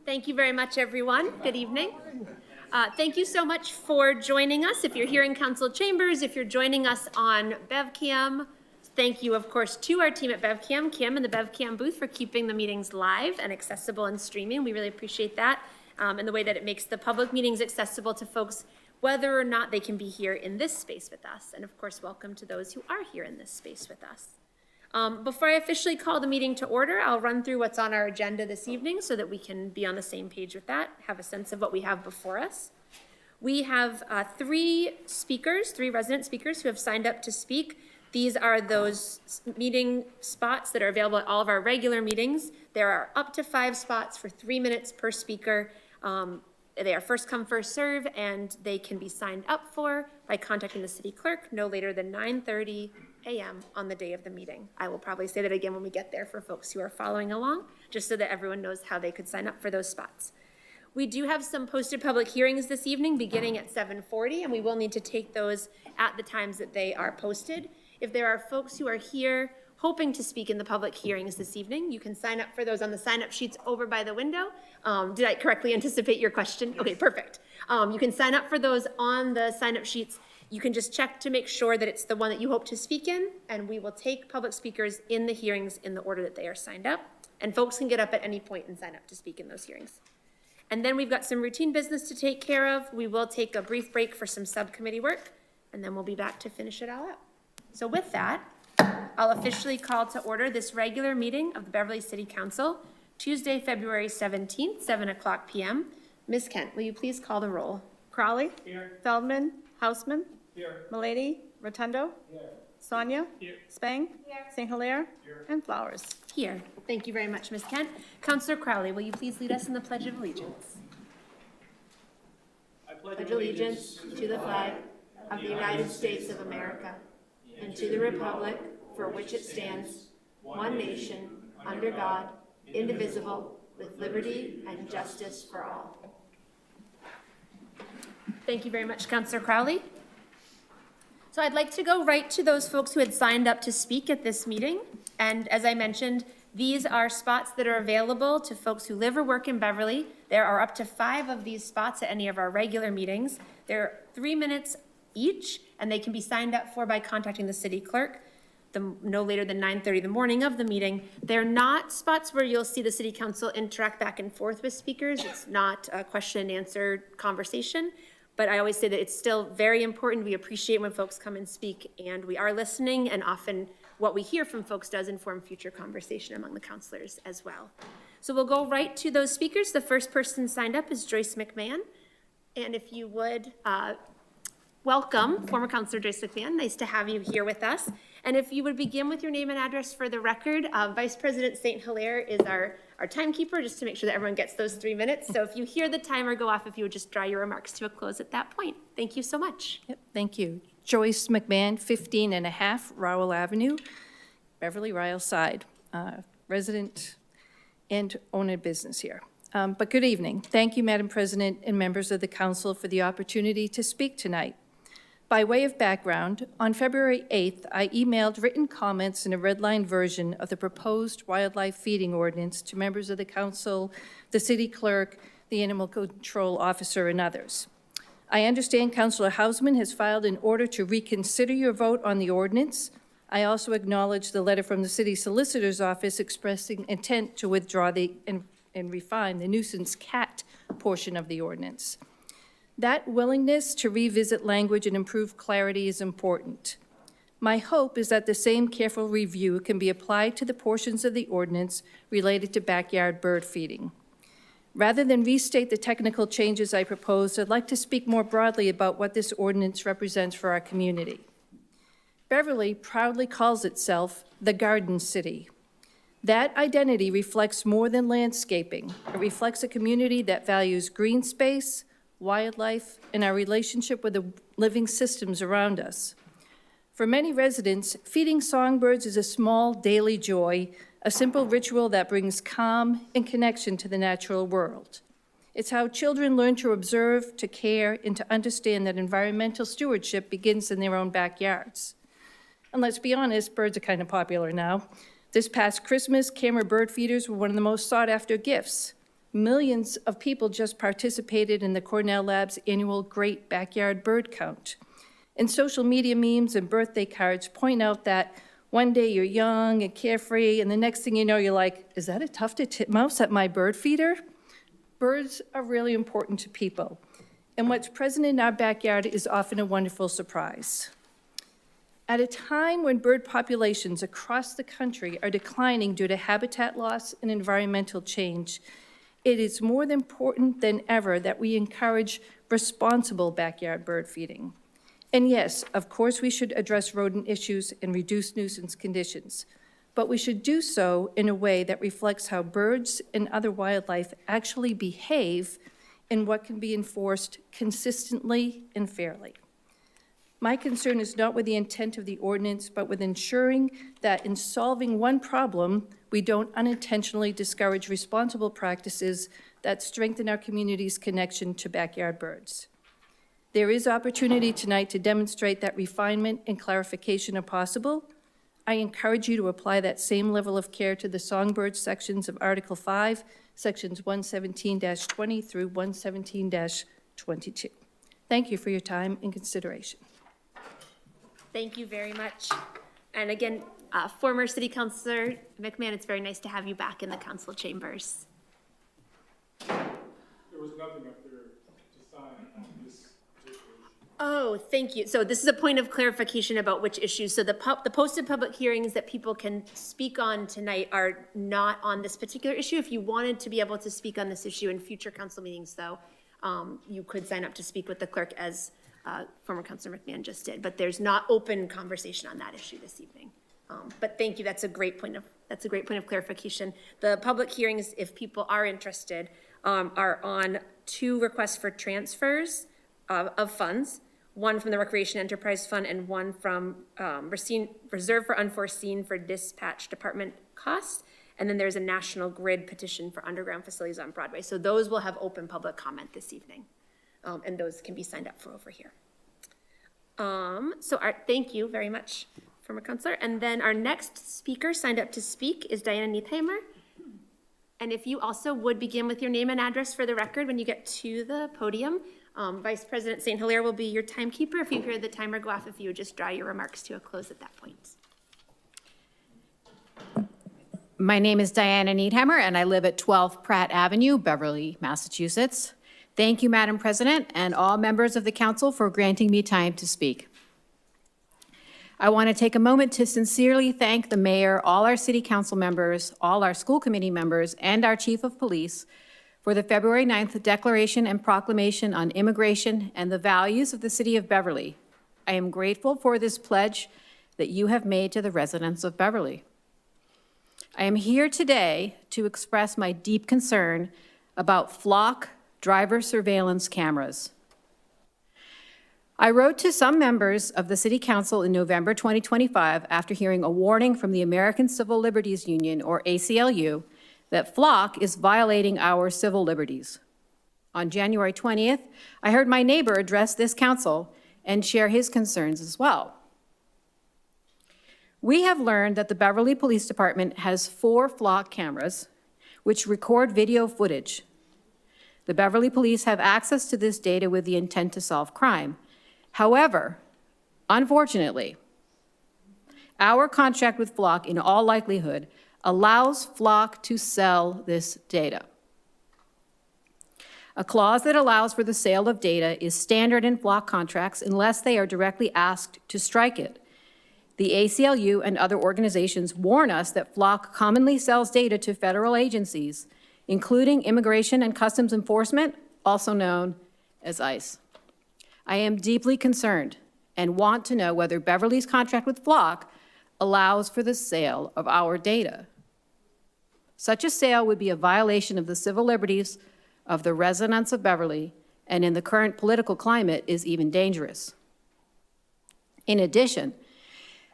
Thank you very much, everyone. Good evening. Thank you so much for joining us. If you're here in council chambers, if you're joining us on BevCam, thank you, of course, to our team at BevCam, Kim and the BevCam booth, for keeping the meetings live and accessible and streaming. We really appreciate that, and the way that it makes the public meetings accessible to folks, whether or not they can be here in this space with us. And of course, welcome to those who are here in this space with us. Before I officially call the meeting to order, I'll run through what's on our agenda this evening so that we can be on the same page with that, have a sense of what we have before us. We have three resident speakers who have signed up to speak. These are those meeting spots that are available at all of our regular meetings. There are up to 5 spots for 3 minutes per speaker. They are first come, first serve, and they can be signed up for by contacting the city clerk no later than 9:30 a.m. on the day of the meeting. I will probably say that again when we get there for folks who are following along, just so that everyone knows how they could sign up for those spots. We do have some posted public hearings this evening beginning at 7:40, and we will need to take those at the times that they are posted. If there are folks who are here hoping to speak in the public hearings this evening, you can sign up for those on the sign-up sheets over by the window. Did I correctly anticipate your question? Yes. Okay, perfect. You can sign up for those on the sign-up sheets. You can just check to make sure that it's the one that you hope to speak in, and we will take public speakers in the hearings in the order that they are signed up, and folks can get up at any point and sign up to speak in those hearings. And then we've got some routine business to take care of. We will take a brief break for some subcommittee work, and then we'll be back to finish it all up. So with that, I'll officially call to order this regular meeting of the Beverly City Council, Tuesday, February 17th, 7:00 p.m. Ms. Kent, will you please call the roll? Crowley? Here. Feldman? Hausman? Here. Milady? Rotundo? Here. Sonia? Here. Spang? Here. St. Hilaire? Here. And Flowers. Here. Thank you very much, Ms. Kent. Councillor Crowley, will you please lead us in the Pledge of Allegiance? I Pledge allegiance to the flag of the United States of America and to the republic for which it stands, one nation, under God, indivisible, with liberty and justice for all. Thank you very much, Councillor Crowley. So I'd like to go right to those folks who had signed up to speak at this meeting. And as I mentioned, these are spots that are available to folks who live or work in Beverly. There are up to 5 of these spots at any of our regular meetings. They're 3 minutes each, and they can be signed up for by contacting the city clerk no later than 9:30 the morning of the meeting. They're not spots where you'll see the city council interact back and forth with speakers. It's not a question and answer conversation, but I always say that it's still very important. We appreciate when folks come and speak, and we are listening, and often what we hear from folks does inform future conversation among the councilors as well. So we'll go right to those speakers. The first person signed up is Joyce McMahon, and if you would, welcome, former Councilor Joyce McMahon. Nice to have you here with us. And if you would begin with your name and address for the record. Vice President St. Hilaire is our timekeeper, just to make sure that everyone gets those 3 minutes. So if you hear the timer go off, if you would just draw your remarks to a close at that point. Thank you so much. Yep, thank you. Joyce McMahon, 15.5 Rowell Avenue, Beverly, Ryle Side, resident and own a business here. But good evening. Thank you, Madam President and members of the council, for the opportunity to speak tonight. By way of background, on February 8th, I emailed written comments in a redlined version of the proposed wildlife feeding ordinance to members of the council, the city clerk, the animal control officer, and others. I understand Councillor Hausman has filed an order to reconsider your vote on the ordinance. I also acknowledge the letter from the city solicitor's office expressing intent to withdraw and refine the nuisance cat portion of the ordinance. That willingness to revisit language and improve clarity is important. My hope is that the same careful review can be applied to the portions of the ordinance related to backyard bird feeding. Rather than restate the technical changes I proposed, I'd like to speak more broadly about what this ordinance represents for our community. Beverly proudly calls itself the Garden City. That identity reflects more than landscaping. It reflects a community that values green space, wildlife, and our relationship with the living systems around us. For many residents, feeding songbirds is a small daily joy, a simple ritual that brings calm and connection to the natural world. It's how children learn to observe, to care, and to understand that environmental stewardship begins in their own backyards. And let's be honest, birds are kind of popular now. This past Christmas, camera bird feeders were one of the most sought-after gifts. Millions of people just participated in the Cornell Lab's annual Great Backyard Bird Count. And social media memes and birthday cards point out that one day you're young and carefree, and the next thing you know, you're like, is that a tufted titmouse at my bird feeder? Birds are really important to people, and what's present in our backyard is often a wonderful surprise. At a time when bird populations across the country are declining due to habitat loss and environmental change, it is more important than ever that we encourage responsible backyard bird feeding. And yes, of course, we should address rodent issues and reduce nuisance conditions, but we should do so in a way that reflects how birds and other wildlife actually behave and what can be enforced consistently and fairly. My concern is not with the intent of the ordinance, but with ensuring that in solving one problem, we don't unintentionally discourage responsible practices that strengthen our community's connection to backyard birds. There is opportunity tonight to demonstrate that refinement and clarification are possible. I encourage you to apply that same level of care to the songbird sections of Article 5, Sections 117-20 through 117-22. Thank you for your time and consideration. Thank you very much. And again, former City Councilor McMahon, it's very nice to have you back in the council chambers. There was nothing up there to sign on this particular issue. Oh, thank you. So this is a point of clarification about which issues. So the posted public hearings that people can speak on tonight are not on this particular issue. If you wanted to be able to speak on this issue in future council meetings, though, you could sign up to speak with the clerk as former Councilor McMahon just did. But there's not open conversation on that issue this evening. But thank you. That's a great point of clarification. The public hearings, if people are interested, are on 2 requests for transfers of funds, one from the Recreation Enterprise Fund and one from Reserve for Unforeseen for Dispatch Department costs. And then there's a National Grid petition for underground facilities on Broadway. So those will have open public comment this evening. And those can be signed up for over here. Thank you very much, former councilor. And then our next speaker signed up to speak is Diana Nehammer. And if you also would begin with your name and address for the record when you get to the podium. Vice President St. Hilaire will be your timekeeper. If you hear the timer go off, if you would just draw your remarks to a close at that point. My name is Diana Nehammer, and I live at 12 Pratt Avenue, Beverly, Massachusetts. Thank you, Madam President, and all members of the council for granting me time to speak. I want to take a moment to sincerely thank the mayor, all our city council members, all our school committee members, and our chief of police for the February 9th Declaration and Proclamation on Immigration and the Values of the City of Beverly. I am grateful for this pledge that you have made to the residents of Beverly. I am here today to express my deep concern about flock driver surveillance cameras. I wrote to some members of the City Council in November 2025 after hearing a warning from the American Civil Liberties Union, or ACLU, that flock is violating our civil liberties. On January 20th, I heard my neighbor address this council and share his concerns as well. We have learned that the Beverly Police Department has 4 flock cameras which record video footage. The Beverly Police have access to this data with the intent to solve crime. However, unfortunately, our contract with Flock, in all likelihood, allows Flock to sell this data. A clause that allows for the sale of data is standard in Flock contracts unless they are directly asked to strike it. The ACLU and other organizations warn us that Flock commonly sells data to federal agencies, including Immigration and Customs Enforcement, also known as ICE. I am deeply concerned and want to know whether Beverly's contract with Flock allows for the sale of our data. Such a sale would be a violation of the civil liberties of the residents of Beverly, and in the current political climate is even dangerous. In addition,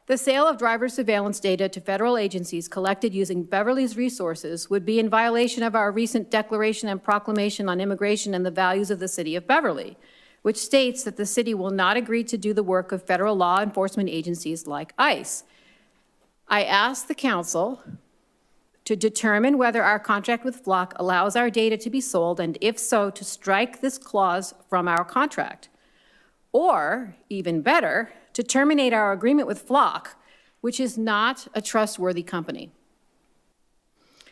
the sale of driver surveillance data to federal agencies collected using Beverly's resources would be in violation of our recent Declaration and Proclamation on Immigration and the Values of the City of Beverly, which states that the city will not agree to do the work of federal law enforcement agencies like ICE. I ask the council to determine whether our contract with Flock allows our data to be sold, and if so, to strike this clause from our contract. Or, even better, to terminate our agreement with Flock, which is not a trustworthy company.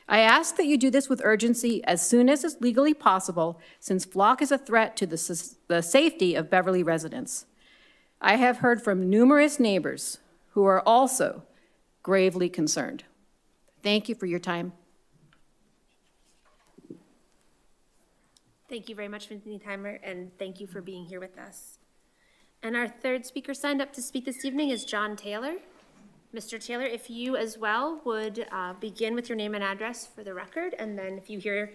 I ask that you do this with urgency as soon as is legally possible, since Flock is a threat to the safety of Beverly residents. I have heard from numerous neighbors who are also gravely concerned. Thank you for your time. Thank you very much, Ms. Nehammer, and thank you for being here with us. And our third speaker signed up to speak this evening is John Taylor. Mr. Taylor, if you as well would begin with your name and address for the record, and then if you hear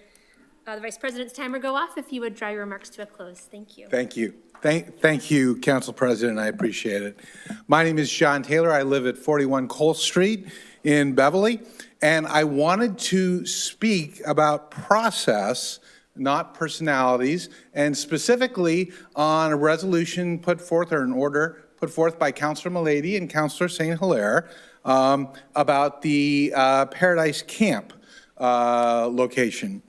the Vice President's timer go off, if you would draw your remarks to a close. Thank you. Thank you. Thank you, Council President. I appreciate it. My name is John Taylor. I live at 41 Cole Street in Beverly, and I wanted to speak about process, not personalities, and specifically on a resolution put forth, or an order put forth by Councilor Milady and Councilor St. Hilaire about the Paradise Camp location.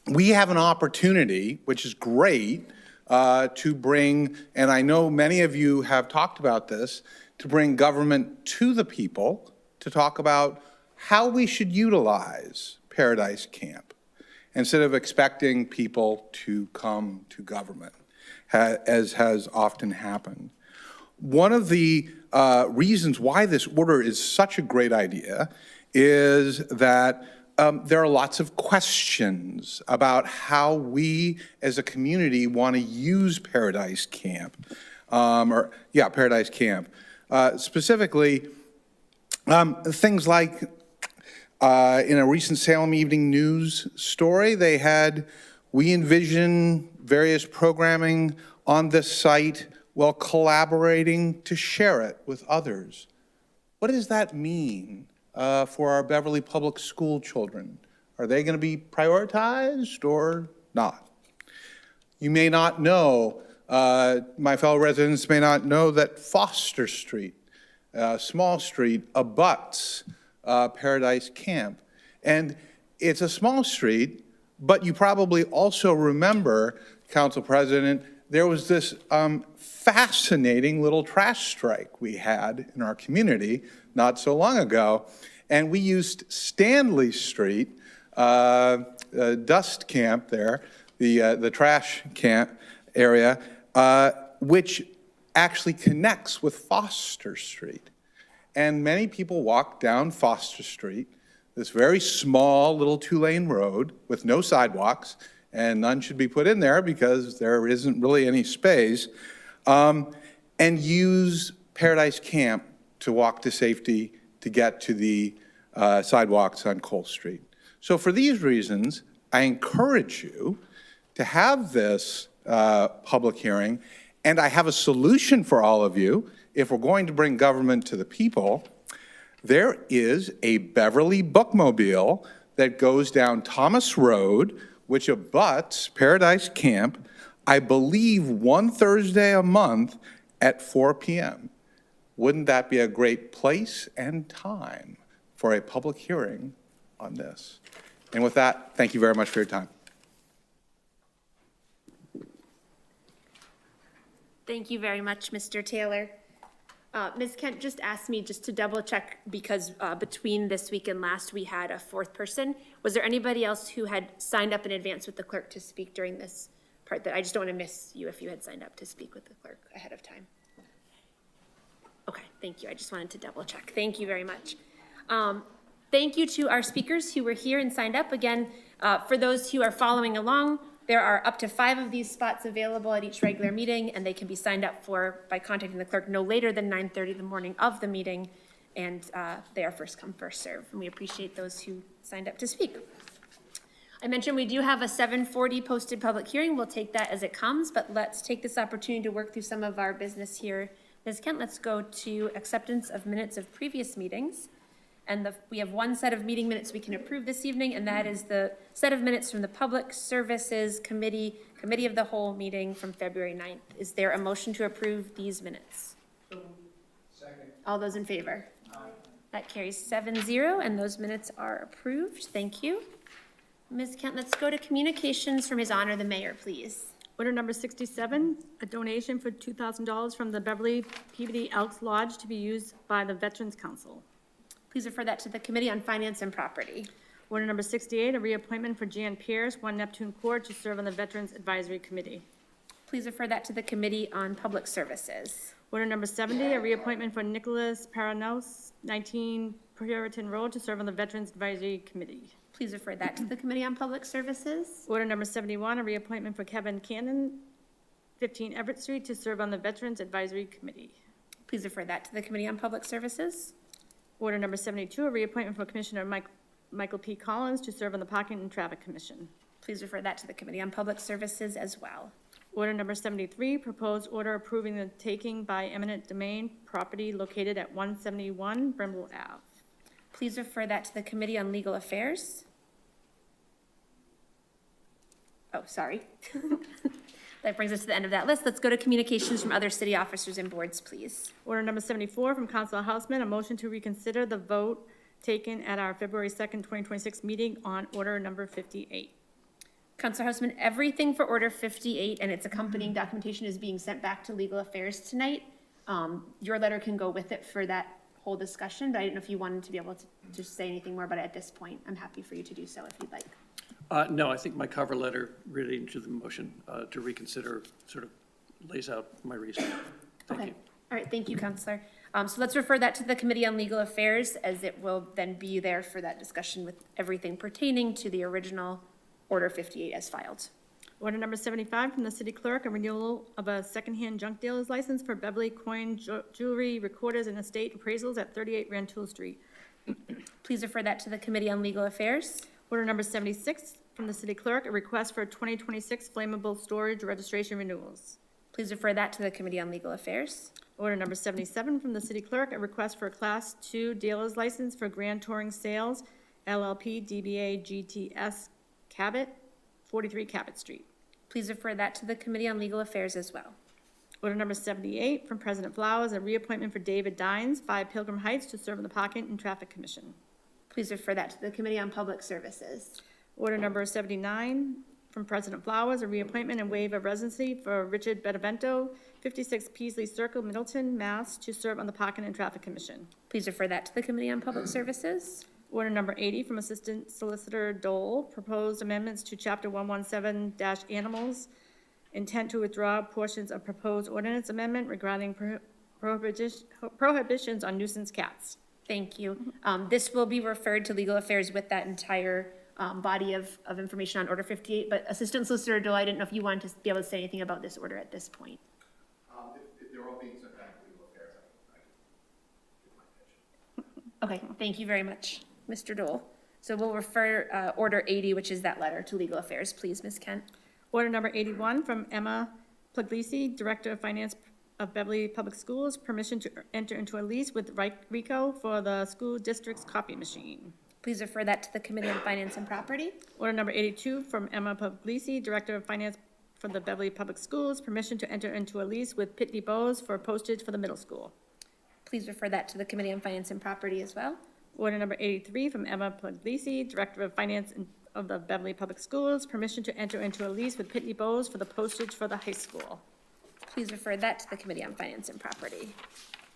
We have an opportunity, which is great, to bring, and I know many of you have talked about this, to bring government to the people, to talk about how we should utilize Paradise Camp instead of expecting people to come to government, as has often happened. One of the reasons why this order is such a great idea is that there are lots of questions about how we as a community want to use Paradise Camp, Paradise Camp. Specifically, things like in a recent Salem Evening News story, they had, we envision various programming on this site while collaborating to share it with others. What does that mean for our Beverly Public School children? Are they going to be prioritized or not? You may not know, my fellow residents may not know that Foster Street, small street, abuts Paradise Camp. And it's a small street, but you probably also remember, Council President, there was this fascinating little trash strike we had in our community not so long ago. And we used Stanley Street, dust camp there, the trash camp area, which actually connects with Foster Street. And many people walk down Foster Street, this very small little two-lane road with no sidewalks, and none should be put in there because there isn't really any space, and use Paradise Camp to walk to safety to get to the sidewalks on Cole Street. So for these reasons, I encourage you to have this public hearing, and I have a solution for all of you. If we're going to bring government to the people, there is a Beverly bookmobile that goes down Thomas Road, which abuts Paradise Camp, I believe one Thursday a month at 4 p.m. Wouldn't that be a great place and time for a public hearing on this? And with that, thank you very much for your time. Thank you very much, Mr. Taylor. Ms. Kent just asked me just to double check because between this week and last, we had a fourth person. Was there anybody else who had signed up in advance with the clerk to speak during this part? That I just don't want to miss you if you had signed up to speak with the clerk ahead of time. Okay, thank you. I just wanted to double check. Thank you very much. Thank you to our speakers who were here and signed up. Again, for those who are following along, there are up to 5 of these spots available at each regular meeting, and they can be signed up for by contacting the clerk no later than 9:30 the morning of the meeting, and they are first come, first serve, and we appreciate those who signed up to speak. I mentioned we do have a 7:40 posted public hearing. We'll take that as it comes, but let's take this opportunity to work through some of our business here. Ms. Kent, let's go to acceptance of minutes of previous meetings. And we have one set of meeting minutes we can approve this evening, and that is the set of minutes from the Public Services Committee of the Whole meeting from February 9th. Is there a motion to approve these minutes? Second. All those in favor? Aye. That carries 7-0, and those minutes are approved. Thank you. Ms. Kent, let's go to communications from His Honor the Mayor, please. Order number 67, a donation for $2,000 from the Beverly Peabody Elks Lodge to be used by the Veterans Council. Please refer that to the Committee on Finance and Property. Order number 68, a reappointment for Jan Pierce, 1 Neptune Court, to serve on the Veterans Advisory Committee. Please refer that to the Committee on Public Services. Order number 70, a reappointment for Nicholas Paranos, 19 Puritan Road, to serve on the Veterans Advisory Committee. Please refer that to the Committee on Public Services. Order number 71, a reappointment for Kevin Cannon, 15 Everett Street, to serve on the Veterans Advisory Committee. Please refer that to the Committee on Public Services. Order number 72, a reappointment for Commissioner Michael P. Collins to serve on the Parking and Traffic Commission. Please refer that to the Committee on Public Services as well. Order number 73, proposed order approving the taking by eminent domain property located at 171 Brimble Ave. Please refer that to the Committee on Legal Affairs. Oh, sorry. That brings us to the end of that list. Let's go to communications from other city officers and boards, please. Order number 74 from Councilor Houseman, a motion to reconsider the vote taken at our February 2nd, 2026 meeting on order number 58. Councilor Houseman, everything for Order 58 and its accompanying documentation is being sent back to Legal Affairs tonight. Your letter can go with it for that whole discussion, but I didn't know if you wanted to be able to just say anything more about it at this point. I'm happy for you to do so if you'd like. No, I think my cover letter relating to the motion to reconsider sort of lays out my reasoning. Thank Okay. you. All right, thank you, Counselor. So let's refer that to the Committee on Legal Affairs, as it will then be there for that discussion with everything pertaining to the original Order 58 as filed. Order number 75 from the city clerk, a renewal of a secondhand junk dealer's license for Beverly Coin Jewelry Recorders and Estate Appraisals at 38 Rantoul Street. Please refer that to the Committee on Legal Affairs. Order number 76 from the city clerk, a request for 2026 flammable storage registration renewals. Please refer that to the Committee on Legal Affairs. Order number 77 from the city clerk, a request for a Class 2 dealer's license for Grand Touring Sales, LLP DBA GTS Cabot, 43 Cabot Street. Please refer that to the Committee on Legal Affairs as well. Order number 78 from President Flowers, a reappointment for David Dines, 5 Pilgrim Heights, to serve on the Parking and Traffic Commission. Please refer that to the Committee on Public Services. Order number 79 from President Flowers, a reappointment and waive of residency for Richard Benevento, 56 Peasley Circle, Middleton, Mass., to serve on the Parking and Traffic Commission. Please refer that to the Committee on Public Services. Order number 80 from Assistant Solicitor Dole, proposed amendments to Chapter 117-Animals, intent to withdraw portions of proposed ordinance amendment regarding prohibitions on nuisance cats. Thank you. This will be referred to Legal Affairs with that entire body of information on Order 58, but Assistant Solicitor Dole, I didn't know if you wanted to be able to say anything about this order at this point. If they're all being sent back to legal affairs, I can give my pitch. Okay, thank you very much, Mr. Dole. So we'll refer Order 80, which is that letter, to Legal Affairs, please, Ms. Kent. Order number 81 from Emma Puglisi, Director of Finance of Beverly Public Schools, permission to enter into a lease with RICO for the school district's copy machine. Please refer that to the Committee on Finance and Property. Order number 82 from Emma Puglisi, Director of Finance for the Beverly Public Schools, permission to enter into a lease with Pitney Bowes for postage for the middle school. Please refer that to the Committee on Finance and Property as well. Order number 83 from Emma Puglisi, Director of Finance of the Beverly Public Schools, permission to enter into a lease with Pitney Bowes for the postage for the high school. Please refer that to the Committee on Finance and Property.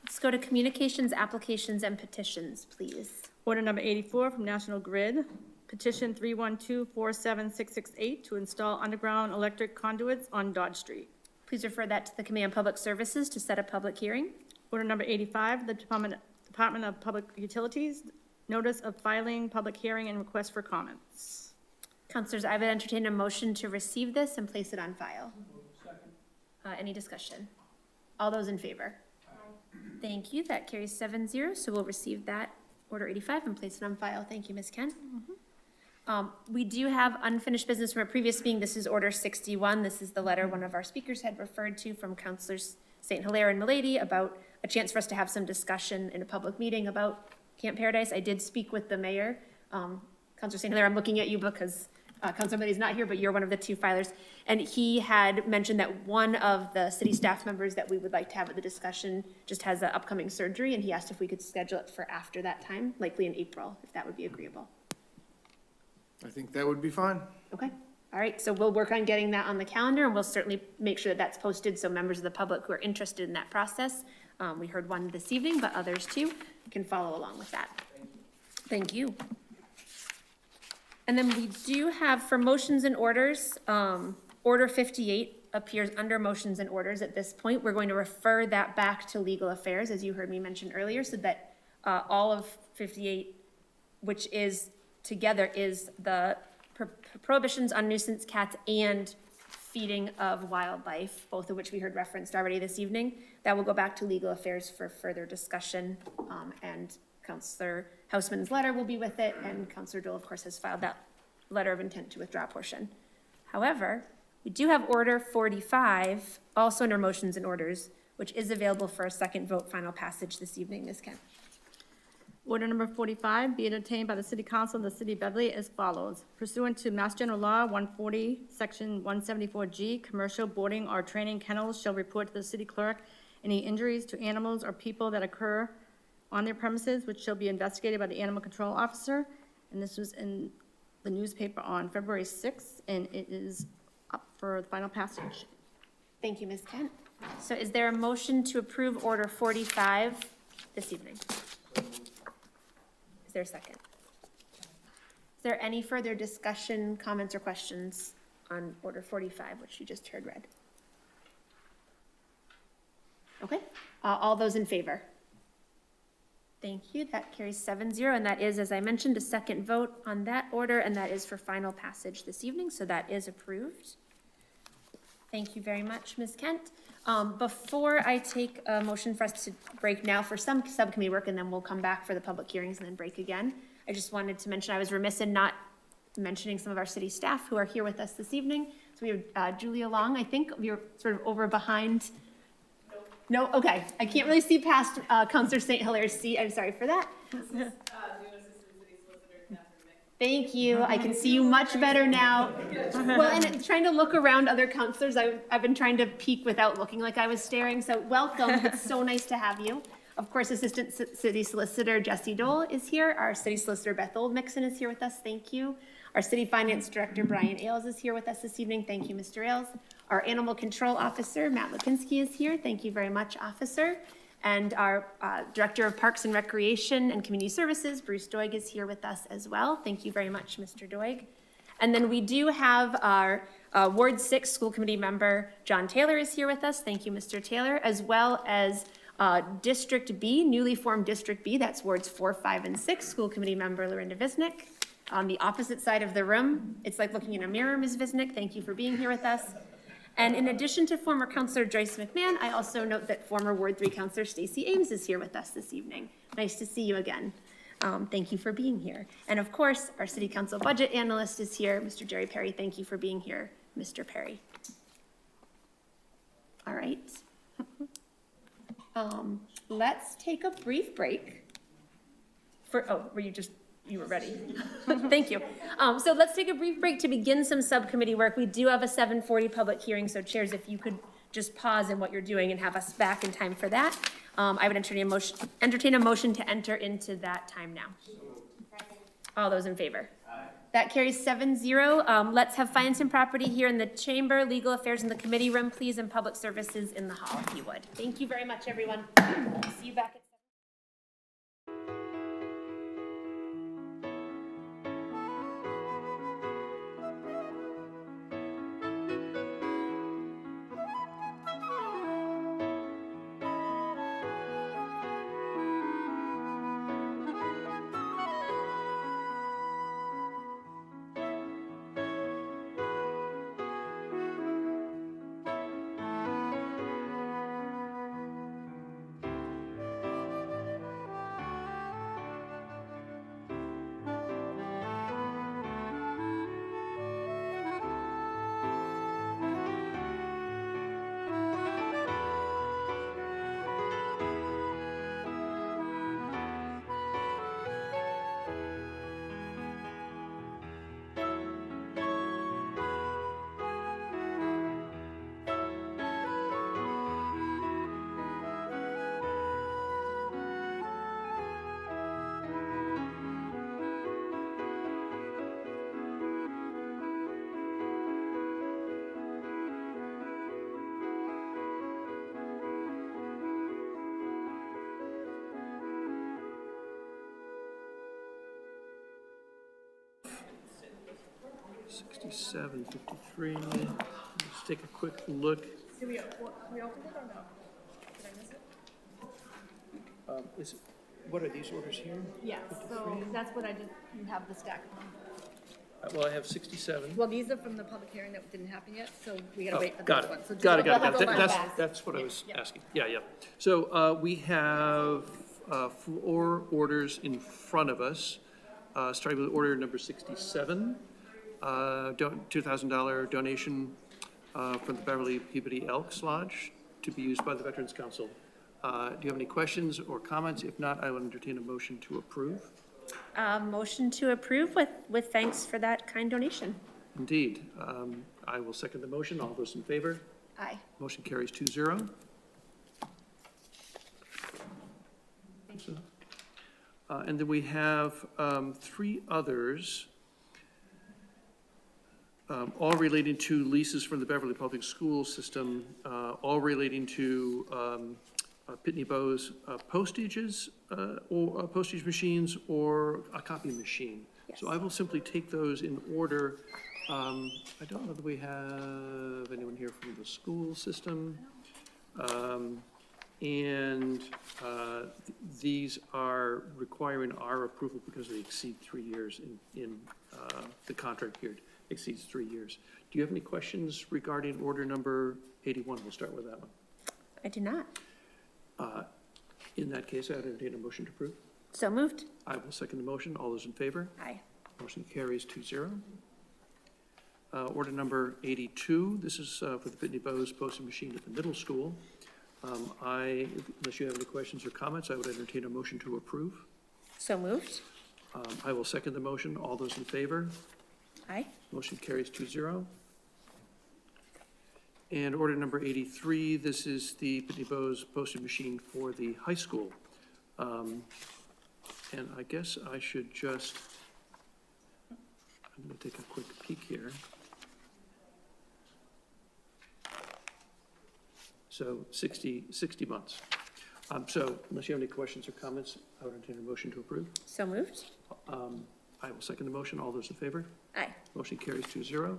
Let's go to communications, applications, and petitions, please. Order number 84 from National Grid, petition 312-47668 to install underground electric conduits on Dodge Street. Please refer that to the Committee on Public Services to set a public hearing. Order number 85, the Department of Public Utilities, notice of filing, public hearing, and request for comments. Councilors, I would entertain a motion to receive this and place it on file. Any discussion? All those in favor? Thank you. That carries 7-0. So we'll receive that Order 85 and place it on file. Thank you, Ms. Kent. We do have unfinished business from a previous meeting. This is Order 61. This is the letter one of our speakers had referred to from Councilors St. Hilaire and Milady about a chance for us to have some discussion in a public meeting about Camp Paradise. I did speak with the mayor. Councilor St. Hilaire, I'm looking at you because Councilman not here, but you're one of the two filers. And he had mentioned that one of the city staff members that we would like to have at the discussion just has an upcoming surgery, and he asked if we could schedule it for after that time, likely in April, if that would be agreeable. I think that would be fine. Okay, all right, so we'll work on getting that on the calendar, and we'll certainly make sure that that's posted so members of the public who are interested in that process, we heard one this evening, but others too, can follow along with that. Thank you. And then we do have for motions and orders, Order 58 appears under motions and orders at this point. We're going to refer that back to legal affairs, as you heard me mention earlier, so that all of 58, which is together, is the prohibitions on nuisance cats and feeding of wildlife, both of which we heard referenced already this evening. That will go back to legal affairs for further discussion, and Councillor Houseman's letter will be with it, and Councillor Dole, of course, has filed that letter of intent to withdraw portion. However, we do have Order 45, also under motions and orders, which is available for a second vote final passage this evening. Ms. Kent. Order number 45, be entertained by the City Council of the City of Beverly as follows. Pursuant to Mass General Law 140, Section 174G, commercial boarding or training kennels shall report to the city clerk any injuries to animals or people that occur on their premises, which shall be investigated by the animal control officer. And this was in the newspaper on February 6th, and it is up for the final passage. Thank you, Ms. Kent. So is there a motion to approve Order 45 this evening? Is there a second? Is there any further discussion, comments, or questions on Order 45, which you just heard read? Okay, all those in favor? Thank you, that carries 7-0, and that is, as I mentioned, a second vote on that order, and that is for final passage this evening, so that is approved. Thank you very much, Ms. Kent. Before I take a motion for us to break now for some subcommittee work, and then we'll come back for the public hearings and then break again, I just wanted to mention, I was remiss in not mentioning some of our city staff who are here with us this evening. So we have Julia Long, I think, you're sort of over behind. No, okay, I can't really see past Councillor St. Hilaire's seat, I'm sorry for that. Thank you, I can see you much better now. Well, and trying to look around other councillors, I've been trying to peek without looking like I was staring, so welcome, it's so nice to have you. Of course, Assistant City Solicitor Jesse Dole is here, our City Solicitor Beth Oldmixon is here with us, thank you. Our City Finance Director Brian Ailes is here with us this evening, thank you, Mr. Ailes. Our Animal Control Officer Matt Lipinski is here, thank you very much, Officer. And our Director of Parks and Recreation and Community Services, Bruce Doig, is here with us as well. Thank you very much, Mr. Doig. And then we do have our Ward 6 School Committee member, John Taylor, is here with us. Thank you, Mr. Taylor, as well as District B, newly formed District B, that's Wards 4, 5, and 6, School Committee member Lorinda Visnick. On the opposite side of the room, it's like looking in a mirror, Ms. Visnick. Thank you for being here with us. And in addition to former Councillor Joyce McMahon, I also note that former Ward 3 Councillor Stacey Ames is here with us this evening. Nice to see you again. Thank you for being here. And of course, our City Council Budget Analyst is here, Mr. Jerry Perry. Thank you for being here, Mr. Perry. All right. Let's take a brief break. You were ready. Thank you. So let's take a brief break to begin some subcommittee work. We do have a 7:40 public hearing, so chairs, if you could just pause in what you're doing and have us back in time for that. I would entertain a motion to enter into that time now. All those in favor? Aye. That carries 7-0. Let's have finance and property here in the chamber, legal affairs in the committee room, please, and public services in the hall, if you would. Thank you very much, everyone. See you back at 67, 53. Let's take a quick look. Did we open it or no? Did I miss it? What are these orders here? Yeah, so that's what I did, you have the stack on. Well, I have 67. Well, these are from the public hearing that didn't happen yet, so we gotta Oh, wait for got this it. one. So just Got it, we'll got have it. the line back. That's what I was Yeah. asking. Yeah. So we have 4 orders in front of us, starting with order number 67, $2,000 donation from the Beverly Peabody Elks Lodge to be used by the Veterans Council. Do you have any questions or comments? If not, I will entertain a motion to approve. Motion to approve with thanks for that kind donation. Indeed. I will second the motion. All those in favor? Aye. Motion carries 2-0. And then we have 3 others, all relating to leases from the Beverly Public School System, all relating to Pitney Bowes postages, or postage machines, or a copy machine. So I will simply take those in order. I don't know that we have anyone here from the school system. And these are requiring our approval because they exceed 3 years in the contract period exceeds 3 years. Do you have any questions regarding order number 81? We'll start with that one. I do not. In that case, I would entertain a motion to approve. So moved. I will second the motion. All those in favor? Aye. Motion carries 2-0. Order number 82, this is for the Pitney Bowes posting machine at the middle school. Unless you have any questions or comments, I would entertain a motion to approve. So moved. I will second the motion. All those in favor? Aye. Motion carries 2-0. And order number 83, this is the Pitney Bowes posting machine for the high school. And I guess I should just, I'm going to take a quick peek here. So 60 months. So unless you have any questions or comments, I would entertain a motion to approve. So moved. I will second the motion. All those in favor? Aye. Motion carries 2-0.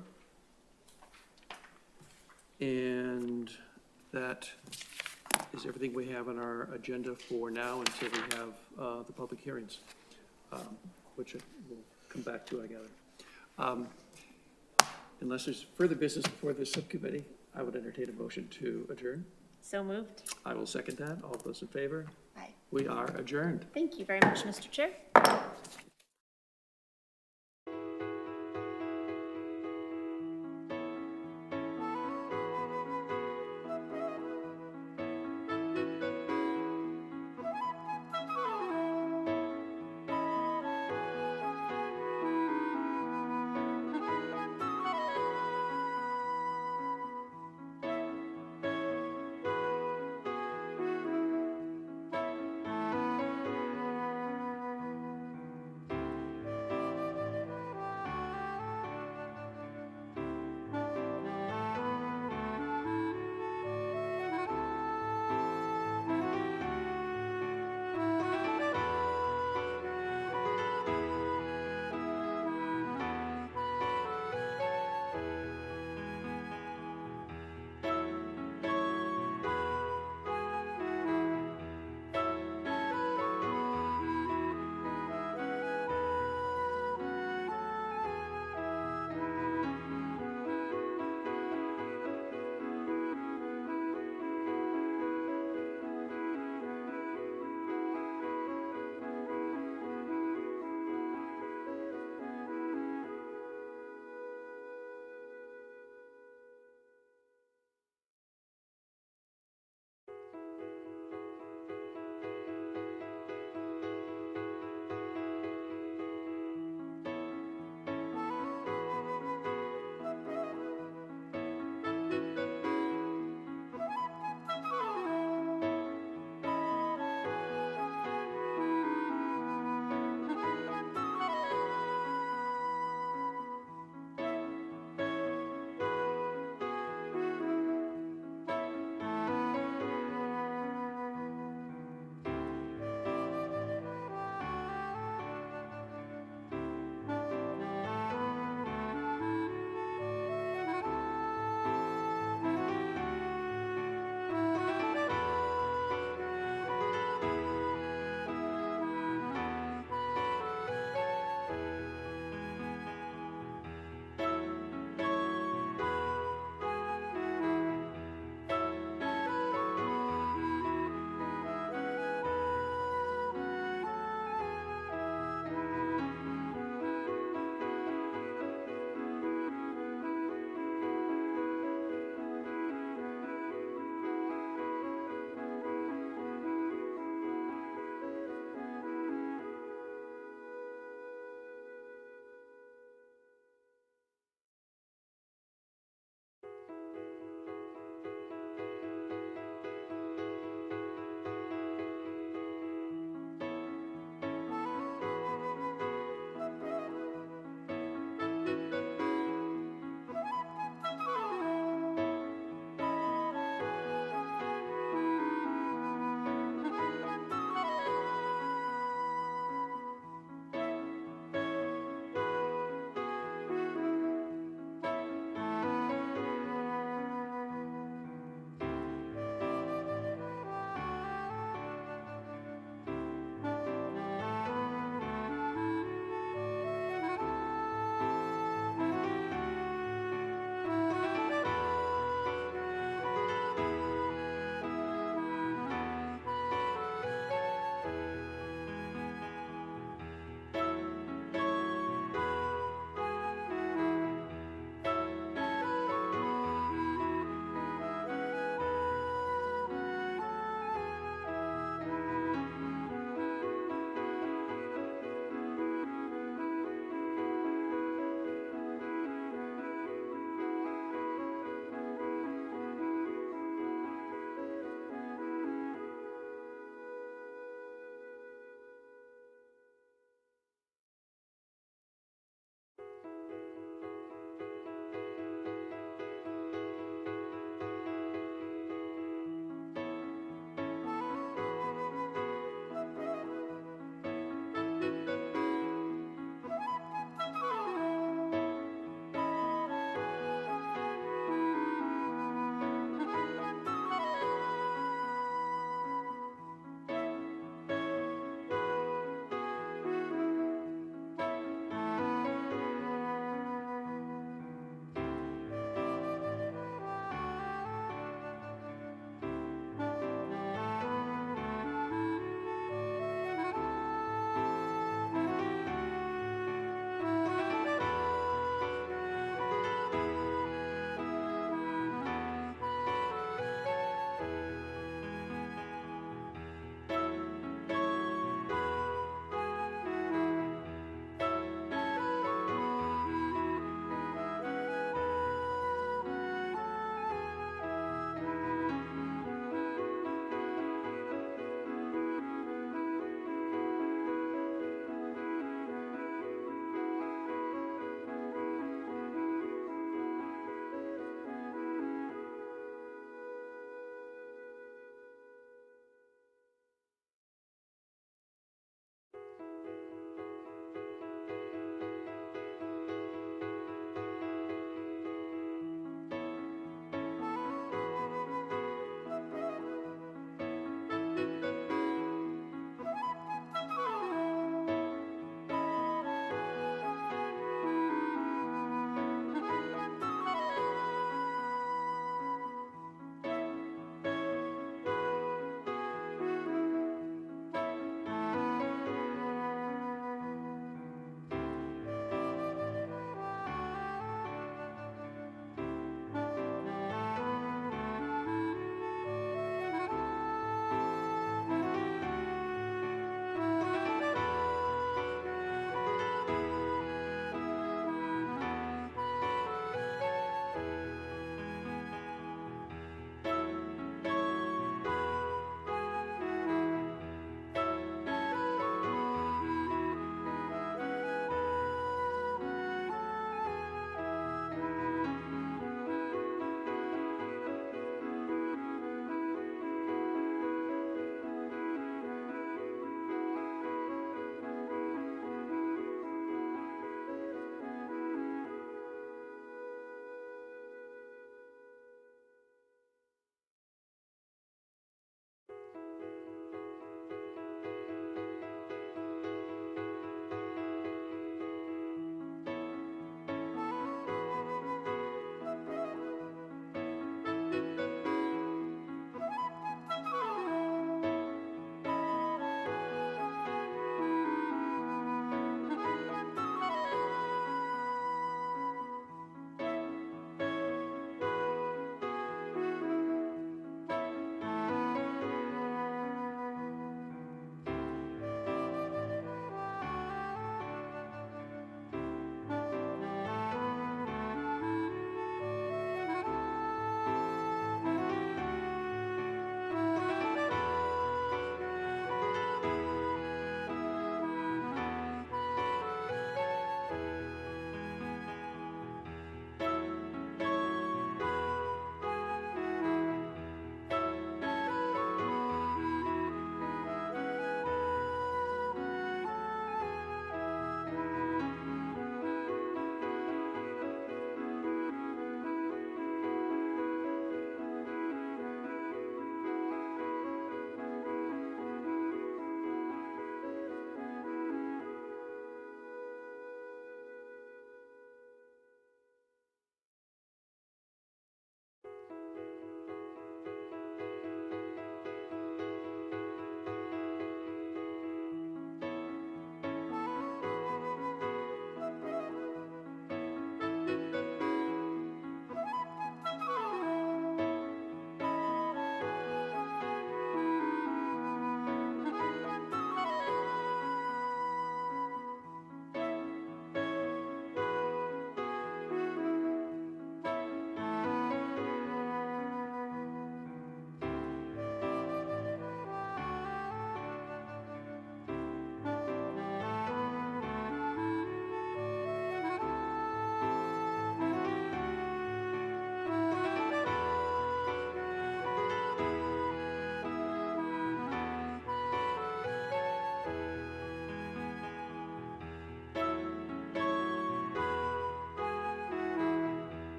And that is everything we have on our agenda for now until we have the public hearings, which we'll come back to, I gather. Unless there's further business before this subcommittee, I would entertain a motion to adjourn. So moved. I will second that. All those in favor? Aye. We are adjourned. Thank you very much, Mr. Chair.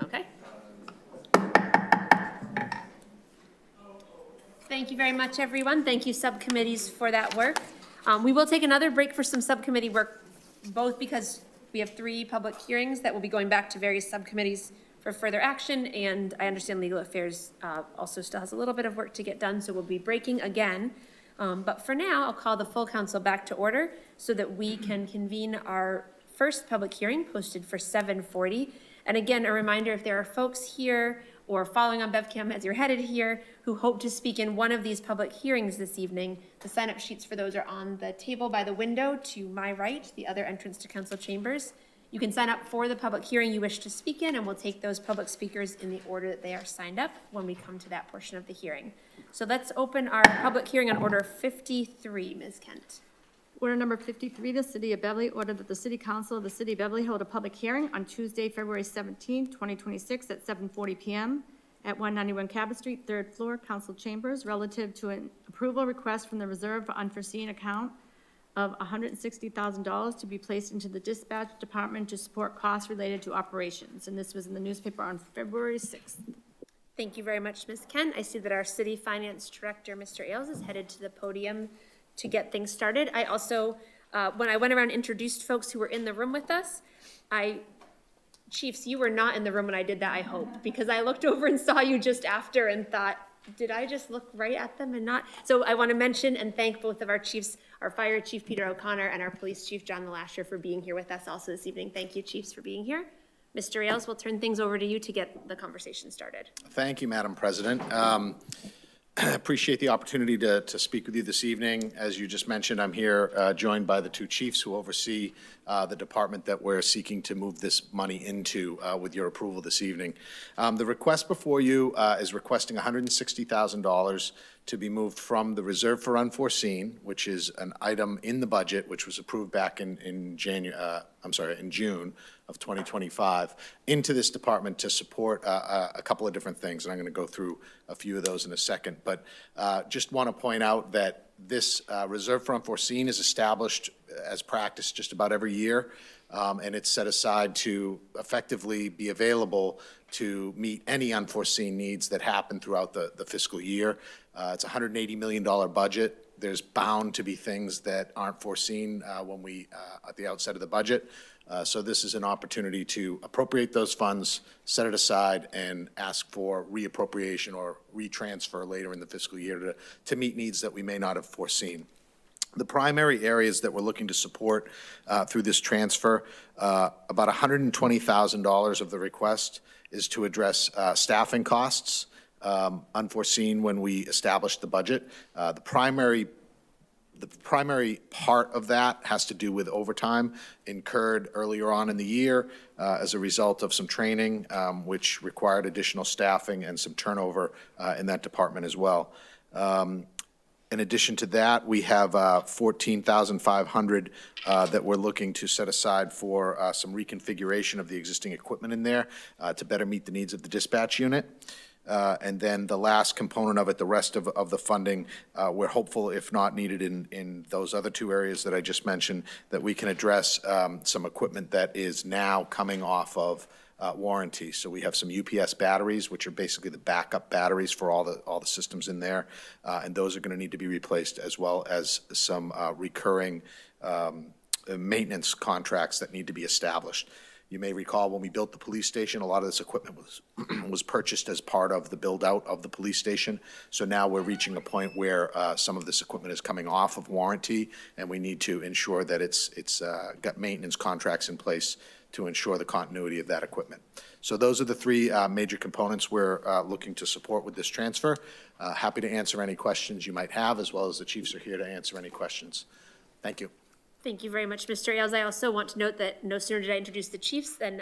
Okay. Thank you very much, everyone. Thank you, subcommittees, for that work. We will take another break for some subcommittee work, both because we have 3 public hearings that will be going back to various subcommittees for further action, and I understand legal affairs also still has a little bit of work to get done, so we'll be breaking again. But for now, I'll call the full council back to order so that we can convene our first public hearing posted for 7:40. And again, a reminder, if there are folks here or following on BevCam as you're headed here who hope to speak in one of these public hearings this evening, the sign-up sheets for those are on the table by the window to my right, the other entrance to council chambers. You can sign up for the public hearing you wish to speak in, and we'll take those public speakers in the order that they are signed up when we come to that portion of the hearing. So let's open our public hearing on order 53, Ms. Kent. Order number 53, the City of Beverly ordered that the City Council of the City of Beverly hold a public hearing on Tuesday, February 17, 2026 at 7:40 p.m. at 191 Cabot Street, 3rd floor, Council Chambers, relative to an approval request from the Reserve for Unforeseen account of $160,000 to be placed into the Dispatch Department to support costs related to operations. And this was in the newspaper on February 6th. Thank you very much, Ms. Kent. I see that our City Finance Director, Mr. Ailes, is headed to the podium to get things started. I also, when I went around and introduced folks who were in the room with us, Chiefs, you were not in the room when I did that, I hope, because I looked over and saw you just after and thought, did I just look right at them and not? So I want to mention and thank both of our chiefs, our Fire Chief Peter O'Connor and our Police Chief John Lasher for being here with us also this evening. Thank you, Chiefs, for being here. Mr. Ailes, we'll turn things over to you to get the conversation started. Thank you, Madam President. I appreciate the opportunity to speak with you this evening. As you just mentioned, I'm here joined by the 2 chiefs who oversee the department that we're seeking to move this money into with your approval this evening. The request before you is requesting $160,000 to be moved from the Reserve for Unforeseen, which is an item in the budget, which was approved back in June of 2025, into this department to support a couple of different things, and I'm going to go through a few of those in a second. But just want to point out that this Reserve for Unforeseen is established as practice just about every year, and it's set aside to effectively be available to meet any unforeseen needs that happen throughout the fiscal year. It's a $180 million budget. There's bound to be things that aren't foreseen when we, at the outset of the budget. So this is an opportunity to appropriate those funds, set it aside, and ask for reappropriation or retransfer later in the fiscal year to meet needs that we may not have foreseen. The primary areas that we're looking to support through this transfer, about $120,000 of the request is to address staffing costs, unforeseen when we established the budget. The primary part of that has to do with overtime incurred earlier on in the year as a result of some training, which required additional staffing and some turnover in that department as well. In addition to that, we have $14,500 that we're looking to set aside for some reconfiguration of the existing equipment in there to better meet the needs of the dispatch unit. And then the last component of it, the rest of the funding, we're hopeful, if not needed in those other 2 areas that I just mentioned, that we can address some equipment that is now coming off of warranty. So we have some UPS batteries, which are basically the backup batteries for all the systems in there, and those are going to need to be replaced, as well as some recurring maintenance contracts that need to be established. You may recall when we built the police station, a lot of this equipment was purchased as part of the build-out of the police station. So now we're reaching a point where some of this equipment is coming off of warranty, and we need to ensure that it's got maintenance contracts in place to ensure the continuity of that equipment. So those are the 3 major components we're looking to support with this transfer. Happy to answer any questions you might have, as well as the chiefs are here to answer any questions. Thank you. Thank you very much, Mr. Ailes. I also want to note that no sooner did I introduce the chiefs than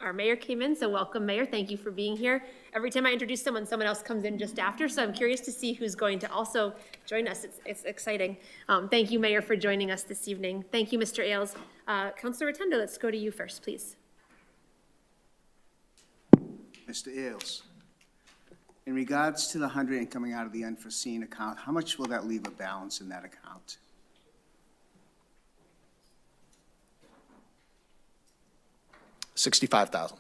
our mayor came in, so welcome, Mayor. Thank you for being here. Every time I introduce someone, someone else comes in just after, so I'm curious to see who's going to also join us. It's exciting. Thank you, Mayor, for joining us this evening. Thank you, Mr. Ailes. Councilor Rotundo, let's go to you first, please. Mr. Ailes, in regards to the 100 coming out of the unforeseen account, how much will that leave a balance in that account? $65,000.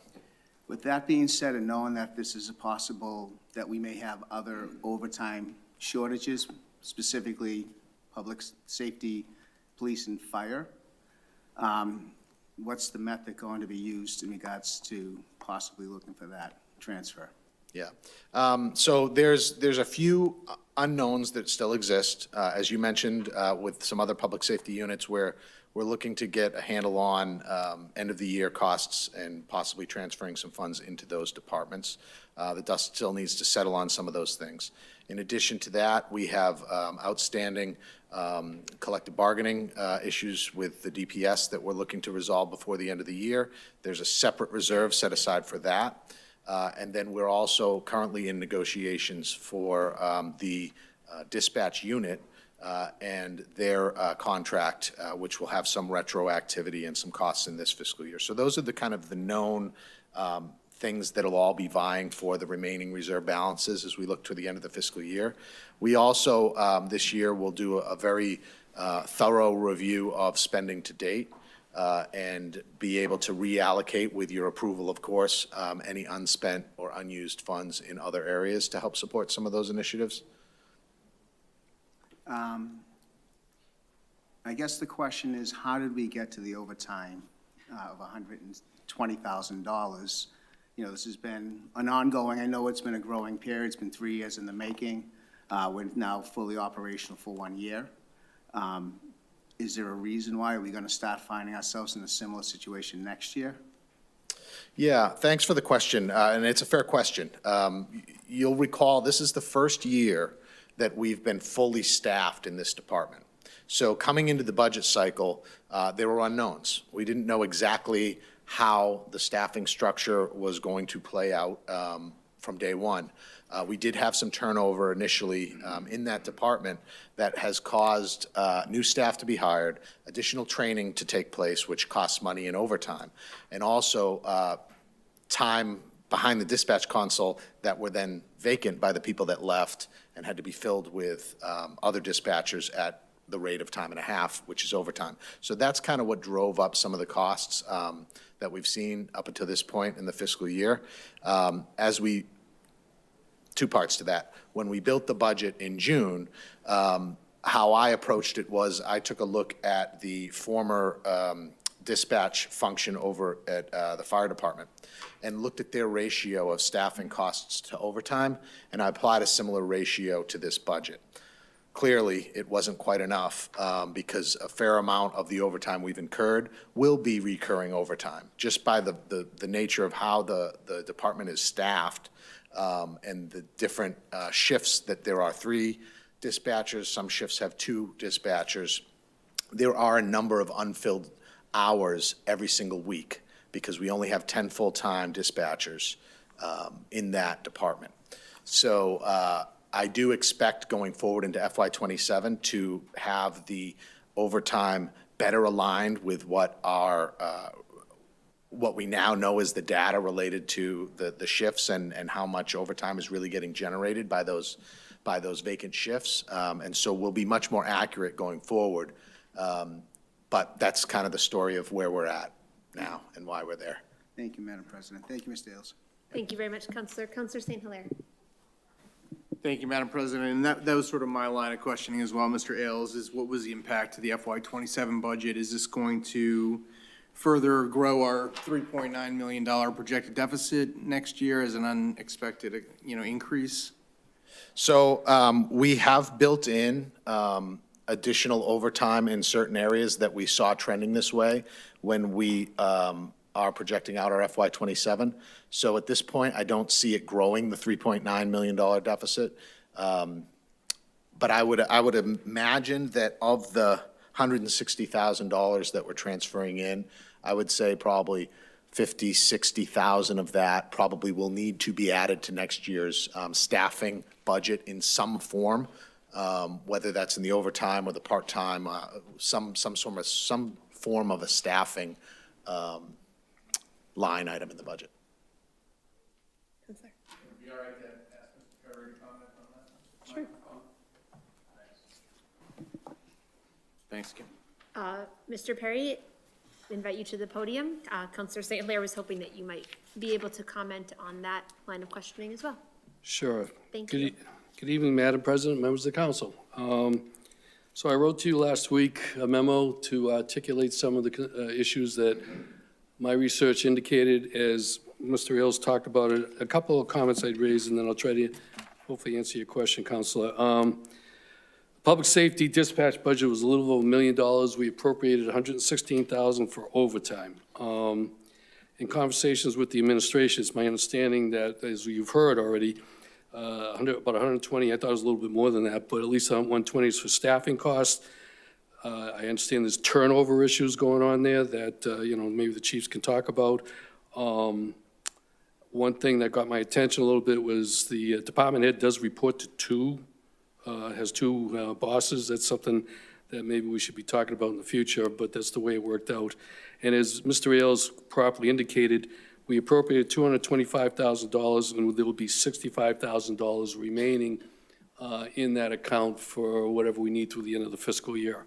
With that being said, and knowing that this is a possible, that we may have other overtime shortages, specifically public safety, police, and fire, what's the method going to be used in regards to possibly looking for that transfer? Yeah. So there's a few unknowns that still exist. As you mentioned, with some other public safety units where we're looking to get a handle on end-of-the-year costs and possibly transferring some funds into those departments. The dust still needs to settle on some of those things. In addition to that, we have outstanding collective bargaining issues with the DPS that we're looking to resolve before the end of the year. There's a separate reserve set aside for that. And then we're also currently in negotiations for the dispatch unit and their contract, which will have some retroactivity and some costs in this fiscal year. So those are the kind of the known things that'll all be vying for the remaining reserve balances as we look to the end of the fiscal year. We also, this year, will do a very thorough review of spending to date and be able to reallocate, with your approval, of course, any unspent or unused funds in other areas to help support some of those initiatives. I guess the question is, how did we get to the overtime of $120,000? You know, this has been an ongoing, I know it's been a growing period, it's been 3 years in the making. We're now fully operational for 1 year. Is there a reason why? Are we going to start finding ourselves in a similar situation next year? Yeah, thanks for the question, and it's a fair question. You'll recall this is the first year that we've been fully staffed in this department. So coming into the budget cycle, there were unknowns. We didn't know exactly how the staffing structure was going to play out from day one. We did have some turnover initially in that department that has caused new staff to be hired, additional training to take place, which costs money in overtime, and also time behind the dispatch console that were then vacant by the people that left and had to be filled with other dispatchers at the rate of time and a half, which is overtime. So that's kind of what drove up some of the costs that we've seen up until this point in the fiscal year. Two parts to that. When we built the budget in June, how I approached it was I took a look at the former dispatch function over at the fire department and looked at their ratio of staffing costs to overtime, and I applied a similar ratio to this budget. Clearly, it wasn't quite enough because a fair amount of the overtime we've incurred will be recurring overtime, just by the nature of how the department is staffed and the different shifts that there are 3 dispatchers, some shifts have 2 dispatchers. There are a number of unfilled hours every single week because we only have 10 full-time dispatchers in that department. So I do expect going forward into FY27 to have the overtime better aligned with what we now know is the data related to the shifts and how much overtime is really getting generated by those vacant shifts. And so we'll be much more accurate going forward. But that's kind of the story of where we're at now and why we're there. Thank you, Madam President. Thank you, Mr. Ailes. Thank you very much, Councillor. Councillor St. Hilaire. Thank you, Madam President. And that was sort of my line of questioning as well, Mr. Ailes, is what was the impact to the FY27 budget? Is this going to further grow our $3.9 million projected deficit next year as an unexpected, increase? So we have built in additional overtime in certain areas that we saw trending this way when we are projecting out our FY27. So at this point, I don't see it growing the $3.9 million deficit. But I would imagine that of the $160,000 that we're transferring in, I would say probably 50, 60,000 of that probably will need to be added to next year's staffing budget in some form, whether that's in the overtime or the part-time, some form of a staffing line item in the budget. Councillor. Would it be all right to ask Mr. Perry to comment on that? Sure. Thanks, Kim. Mr. Perry, invite you to the podium. Counselor St. Hilaire was hoping that you might be able to comment on that line of questioning as well. Sure. Thank you. Good evening, Madam President, members of the council. So I wrote to you last week a memo to articulate some of the issues that my research indicated. As Mr. Ailes talked about it, a couple of comments I'd raise, and then I'll try to hopefully answer your question, Councilor. Public safety dispatch budget was a little over $1 million. We appropriated $116,000 for overtime. In conversations with the administration, it's my understanding that, as you've heard already, about 120, I thought it was a little bit more than that, but at least 120 is for staffing costs. I understand there's turnover issues going on there that, maybe the chiefs can talk about. One thing that got my attention a little bit was the department head does report to has two bosses. That's something that maybe we should be talking about in the future, but that's the way it worked out. And as Mr. Ailes properly indicated, we appropriated $225,000, and there will be $65,000 remaining in that account for whatever we need through the end of the fiscal year.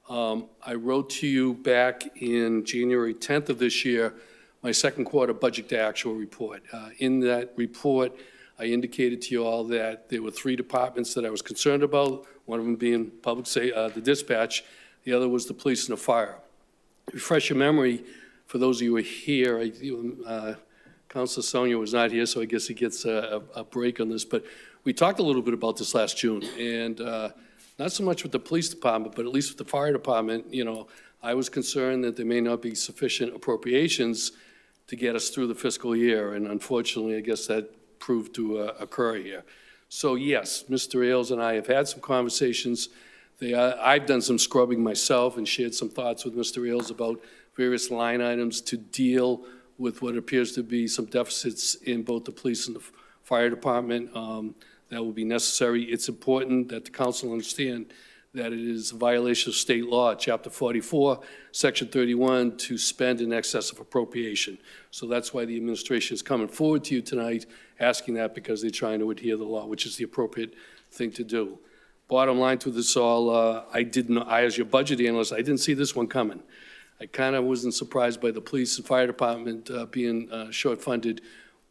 I wrote to you back in January 10th of this year, my second quarter budget to actual report. In that report, I indicated to you all that there were 3 departments that I was concerned about, one of them being the dispatch, the other was the police and the fire. Refresh your memory, for those of you who are here, Councilor Sonia was not here, so I guess he gets a break on this, but we talked a little bit about this last June, and not so much with the police department, but at least with the fire department, I was concerned that there may not be sufficient appropriations to get us through the fiscal year, and unfortunately, I guess that proved to occur here. So yes, Mr. Ailes and I have had some conversations. I've done some scrubbing myself and shared some thoughts with Mr. Ailes about various line items to deal with what appears to be some deficits in both the police and the fire department. That will be necessary. It's important that the council understand that it is a violation of state law, Chapter 44, Section 31, to spend in excess of appropriation. So that's why the administration is coming forward to you tonight, asking that because they're trying to adhere to the law, which is the appropriate thing to do. Bottom line to this all, I, as your budget analyst, I didn't see this one coming. I kind of wasn't surprised by the police and fire department being short-funded,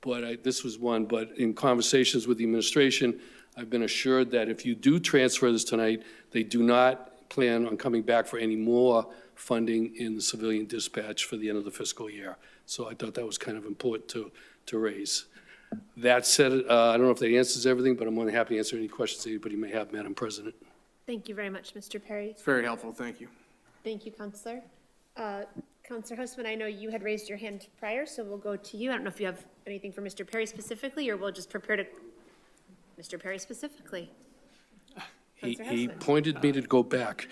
but this was one. But in conversations with the administration, I've been assured that if you do transfer this tonight, they do not plan on coming back for any more funding in the civilian dispatch for the end of the fiscal year. So I thought that was kind of important to raise. That said, I don't know if that answers everything, but I'm more than happy to answer any questions anybody may have, Madam President. Thank you very much, Mr. Perry. It's very helpful, thank you. Thank you, Counselor. Counselor Husman, I know you had raised your hand prior, so we'll go to you. I don't know if you have anything for Mr. Perry specifically, or we'll just prepare to, Mr. Perry specifically. He pointed me to go back.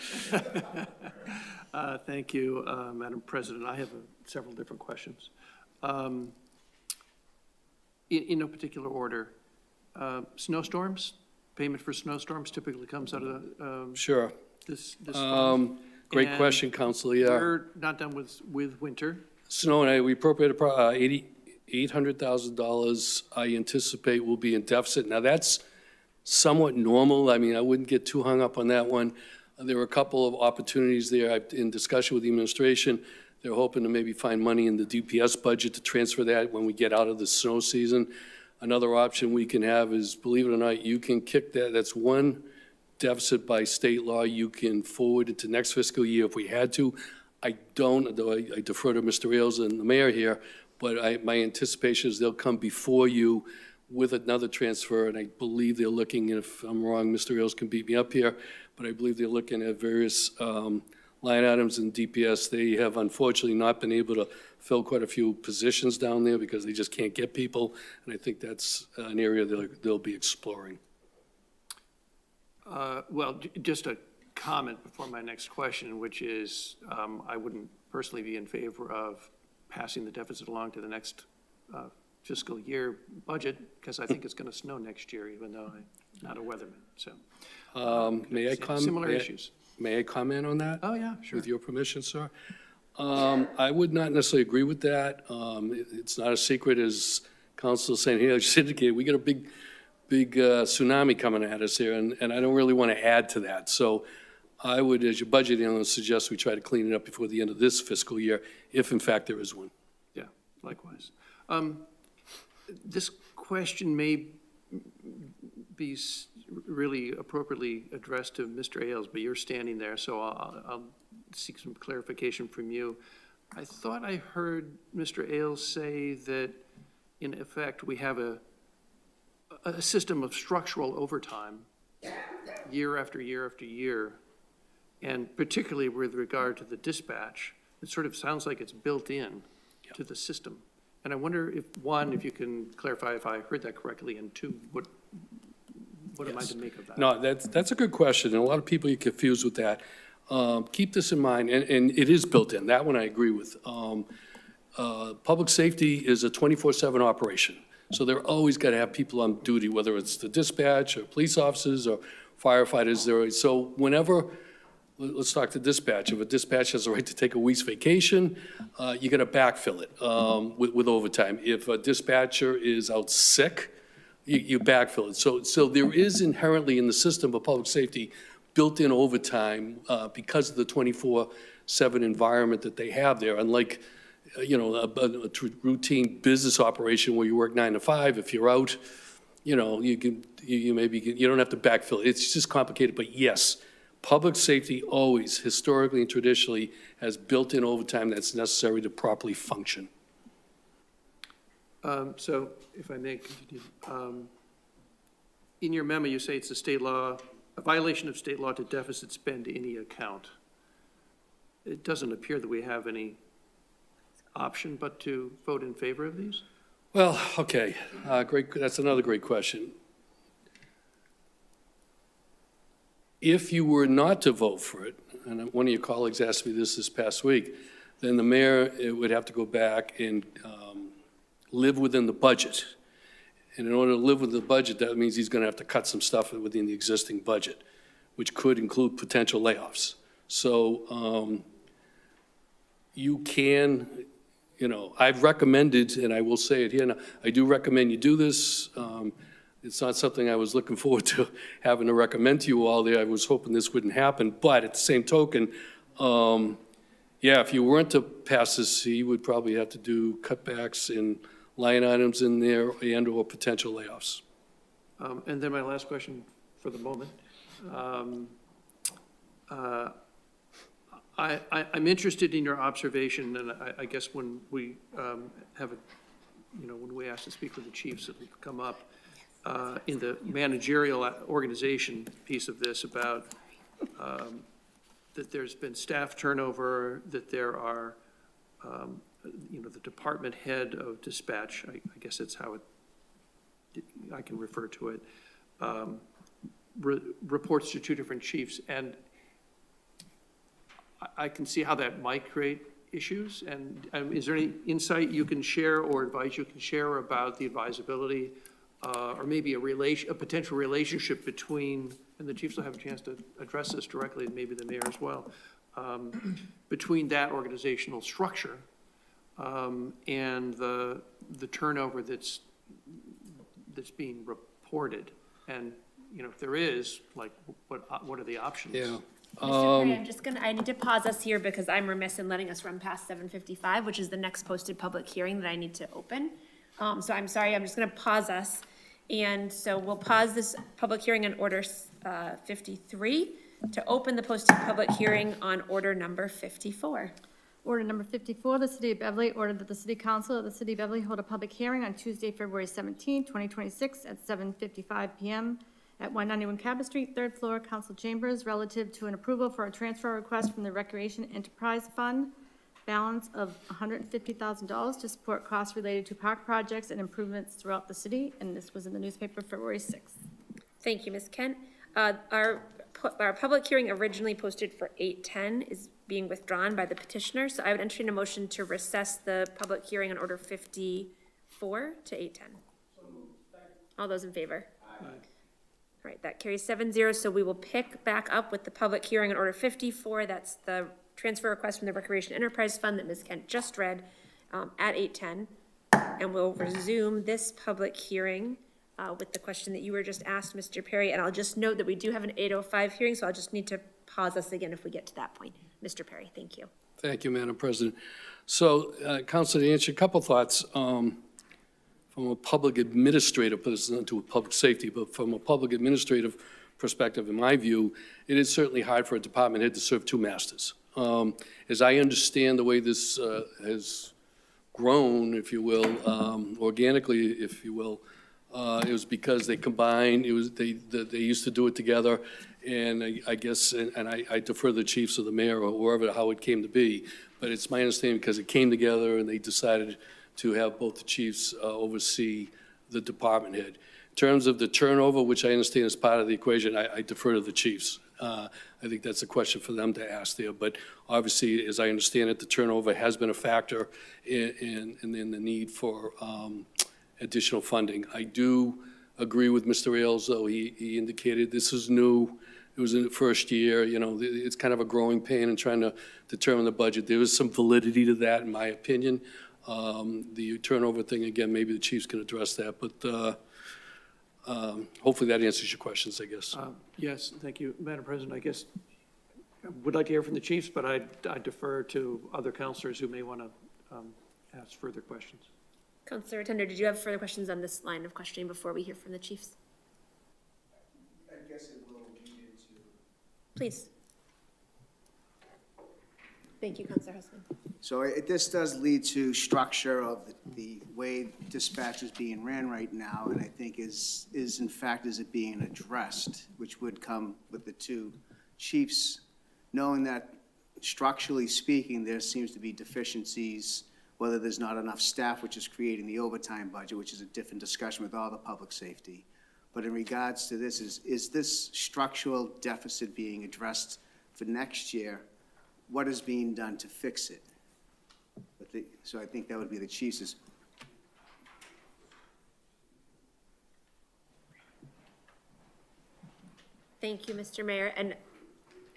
Thank you, Madam President. I have several different questions. In no particular order, snowstorms, payment for snowstorms typically comes out of the, Sure. this fund. Great And question, Counselor, yeah. We're not done with winter. Snow and we appropriated $800,000 I anticipate will be in deficit. Now, that's somewhat normal. I mean, I wouldn't get too hung up on that one. There were a couple of opportunities there in discussion with the administration. They're hoping to maybe find money in the DPS budget to transfer that when we get out of the snow season. Another option we can have is, believe it or not, you can kick that. That's one deficit by state law you can forward into next fiscal year if we had to. I don't, though I defer to Mr. Ailes and the mayor here, but my anticipation is they'll come before you with another transfer, and I believe they're looking, and if I'm wrong, Mr. Ailes can beat me up here, but I believe they're looking at various line items in DPS. They have unfortunately not been able to fill quite a few positions down there because they just can't get people, and I think that's an area they'll be exploring. Well, just a comment before my next question, which is I wouldn't personally be in favor of passing the deficit along to the next fiscal year budget, because I think it's going to snow next year, even though I'm not a weatherman, so. May I comment? Similar issues. May I comment on that? Oh, yeah, sure. With your permission, sir? I would not necessarily agree with that. It's not a secret, as Council St. Hilaire just indicated, we got a big tsunami coming at us here, and I don't really want to add to that. So I would, as your budget analyst, suggest we try to clean it up before the end of this fiscal year, if in fact there is one. Yeah, likewise. This question may be really appropriately addressed to Mr. Ailes, but you're standing there, so I'll seek some clarification from you. I thought I heard Mr. Ailes say that, in effect, we have a system of structural overtime year after year after year, and particularly with regard to the dispatch. It sort of sounds like it's built in to the system. And I wonder if, one, if you can clarify if I heard that correctly, and two, what am I to make of that? No, that's a good question, and a lot of people get confused with that. Keep this in mind, and it is built in, that one I agree with. Public safety is a 24/7 operation, so they're always got to have people on duty, whether it's the dispatch or police officers or firefighters. So whenever, let's talk to dispatch. If a dispatch has a right to take a week's vacation, you got to backfill it with overtime. If a dispatcher is out sick, you backfill it. So there is inherently in the system of public safety built-in overtime because of the 24/7 environment that they have there. Unlike, a routine business operation where you work 9 to 5, if you're out, you don't have to backfill it. It's just complicated, but yes, public safety always, historically and traditionally, has built-in overtime that's necessary to properly function. So, if I may continue, in your memo, you say it's a violation of state law to deficit spend any account. It doesn't appear that we have any option but to vote in favor of these? Well, okay, great, that's another great question. If you were not to vote for it, and one of your colleagues asked me this past week, then the mayor would have to go back and live within the budget. And in order to live within the budget, that means he's going to have to cut some stuff within the existing budget, which could include potential layoffs. So you can, I've recommended, and I will say it here, now, I do recommend you do this. It's not something I was looking forward to having to recommend to you all there. I was hoping this wouldn't happen, but at the same token, if you weren't to pass this, he would probably have to do cutbacks in line items in there and/or potential layoffs. And then my last question for the moment. I'm interested in your observation, and I guess when we when we ask to speak with the chiefs that have come up, in the managerial organization piece of this about that there's been staff turnover, that there are, the department head of dispatch, I guess that's how I can refer to it, reports to two different chiefs. And I can see how that might create issues. And is there any insight you can share or advice you can share about the advisability or maybe a potential relationship between, and the chiefs will have a chance to address this directly, and maybe the mayor as well, between that organizational structure and the turnover that's being reported? And, if there is, like, what are the options? Yeah. Mr. Perry, I need to pause us here because I'm remiss in letting us run past 7:55, which is the next posted public hearing that I need to open. So I'm sorry, I'm just gonna pause us. And so we'll pause this public hearing on order 53 to open the posted public hearing on order number 54. Order number 54, the City of Beverly ordered that the City Council of the City of Beverly hold a public hearing on Tuesday, February 17, 2026 at 7:55 p.m. at 191 Cabot Street, 3rd floor, Council Chambers, relative to an approval for a transfer request from the Recreation Enterprise Fund, balance of $150,000 to support costs related to park projects and improvements throughout the city, and this was in the newspaper February 6th. Thank you, Ms. Kent. Our public hearing originally posted for 8:10 is being withdrawn by the petitioner, so I would entertain a motion to recess the public hearing on order 54 to 8:10. All those in favor? Aye. All right, that carries 7-0, so we will pick back up with the public hearing on order 54. That's the transfer request from the Recreation Enterprise Fund that Ms. Kent just read at 8:10. And we'll resume this public hearing with the question that you were just asked, Mr. Perry. And I'll just note that we do have an 8:05 hearing, so I'll just need to pause us again if we get to that point. Mr. Perry, thank you. Thank you, Madam President. So, Councilor, to answer a couple thoughts, from a public administrative, but it's not to public safety, but from a public administrative perspective, in my view, it is certainly hard for a department head to serve two masters. As I understand the way this has grown, if you will, organically, if you will, it was because they combined, they used to do it together, and I guess, and I defer to the chiefs or the mayor or wherever, how it came to be, but it's my understanding because it came together and they decided to have both the chiefs oversee the department head. In terms of the turnover, which I understand is part of the equation, I defer to the chiefs. I think that's a question for them to ask there, but obviously, as I understand it, the turnover has been a factor in the need for additional funding. I do agree with Mr. Ailes, though. He indicated this is new. It was in the first year. You know, it's kind of a growing pain in trying to determine the budget. There is some validity to that, in my opinion. The turnover thing, again, maybe the chiefs can address that, but hopefully that answers your questions, I guess. Yes, thank you, Madam President. I guess I would like to hear from the chiefs, but I defer to other counselors who may want to ask further questions. Councilor Tender, did you have further questions on this line of questioning before we hear from the chiefs? I guess it will lead into. Please. Thank you, Councilor Husband. So this does lead to structure of the way dispatch is being ran right now, and I think is in fact, is it being addressed, which would come with the two chiefs, knowing that structurally speaking, there seems to be deficiencies, whether there's not enough staff, which is creating the overtime budget, which is a different discussion with all the public safety. But in regards to this, is this structural deficit being addressed for next year? What is being done to fix it? So I think that would be the chiefs. Thank you, Mr. Mayor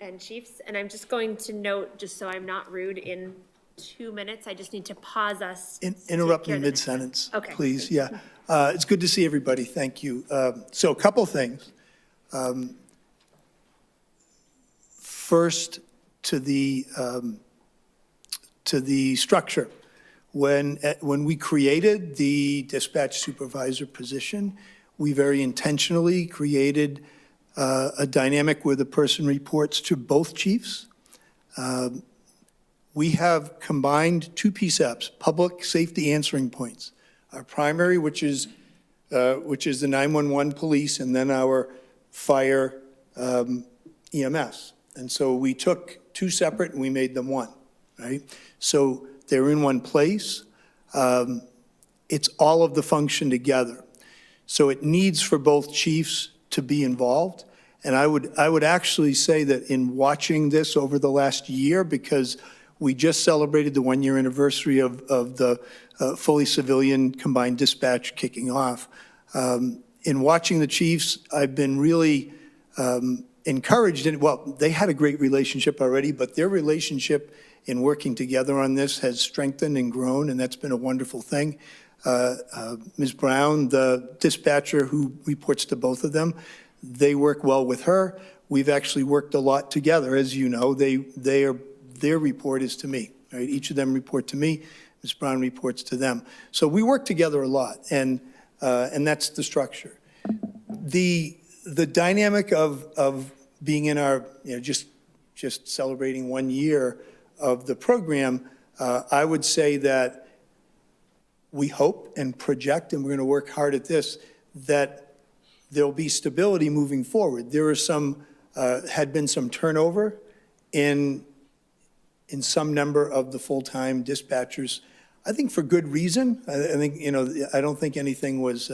and chiefs. And I'm just going to note, just so I'm not rude, in 2 minutes, I just need to pause us. Interrupt to me hear the next mid-sentence, one. Okay. please. Yeah. It's good to see everybody. Thank you. So a couple things. First, to the structure. When we created the dispatch supervisor position, we very intentionally created a dynamic where the person reports to both chiefs. We have combined two PSAPs, public safety answering points. Our primary, which is the 911 police, and then our fire EMS. And so we took two separate and we made them one, right? So they're in one place. It's all of the function together. So it needs for both chiefs to be involved. And I would actually say that in watching this over the last year, because we just celebrated the 1-year anniversary of the fully civilian combined dispatch kicking off. In watching the chiefs, I've been really encouraged, and well, they had a great relationship already, but their relationship in working together on this has strengthened and grown, and that's been a wonderful thing. Ms. Brown, the dispatcher who reports to both of them, they work well with her. We've actually worked a lot together. As you know, their report is to me, right? Each of them report to me. Ms. Brown reports to them. So we work together a lot, and that's the structure. The dynamic of being in our, just celebrating 1 year of the program, I would say that we hope and project, and we're going to work hard at this, that there'll be stability moving forward. There are had been some turnover in some number of the full-time dispatchers, I think for good reason. I think, I don't think anything was,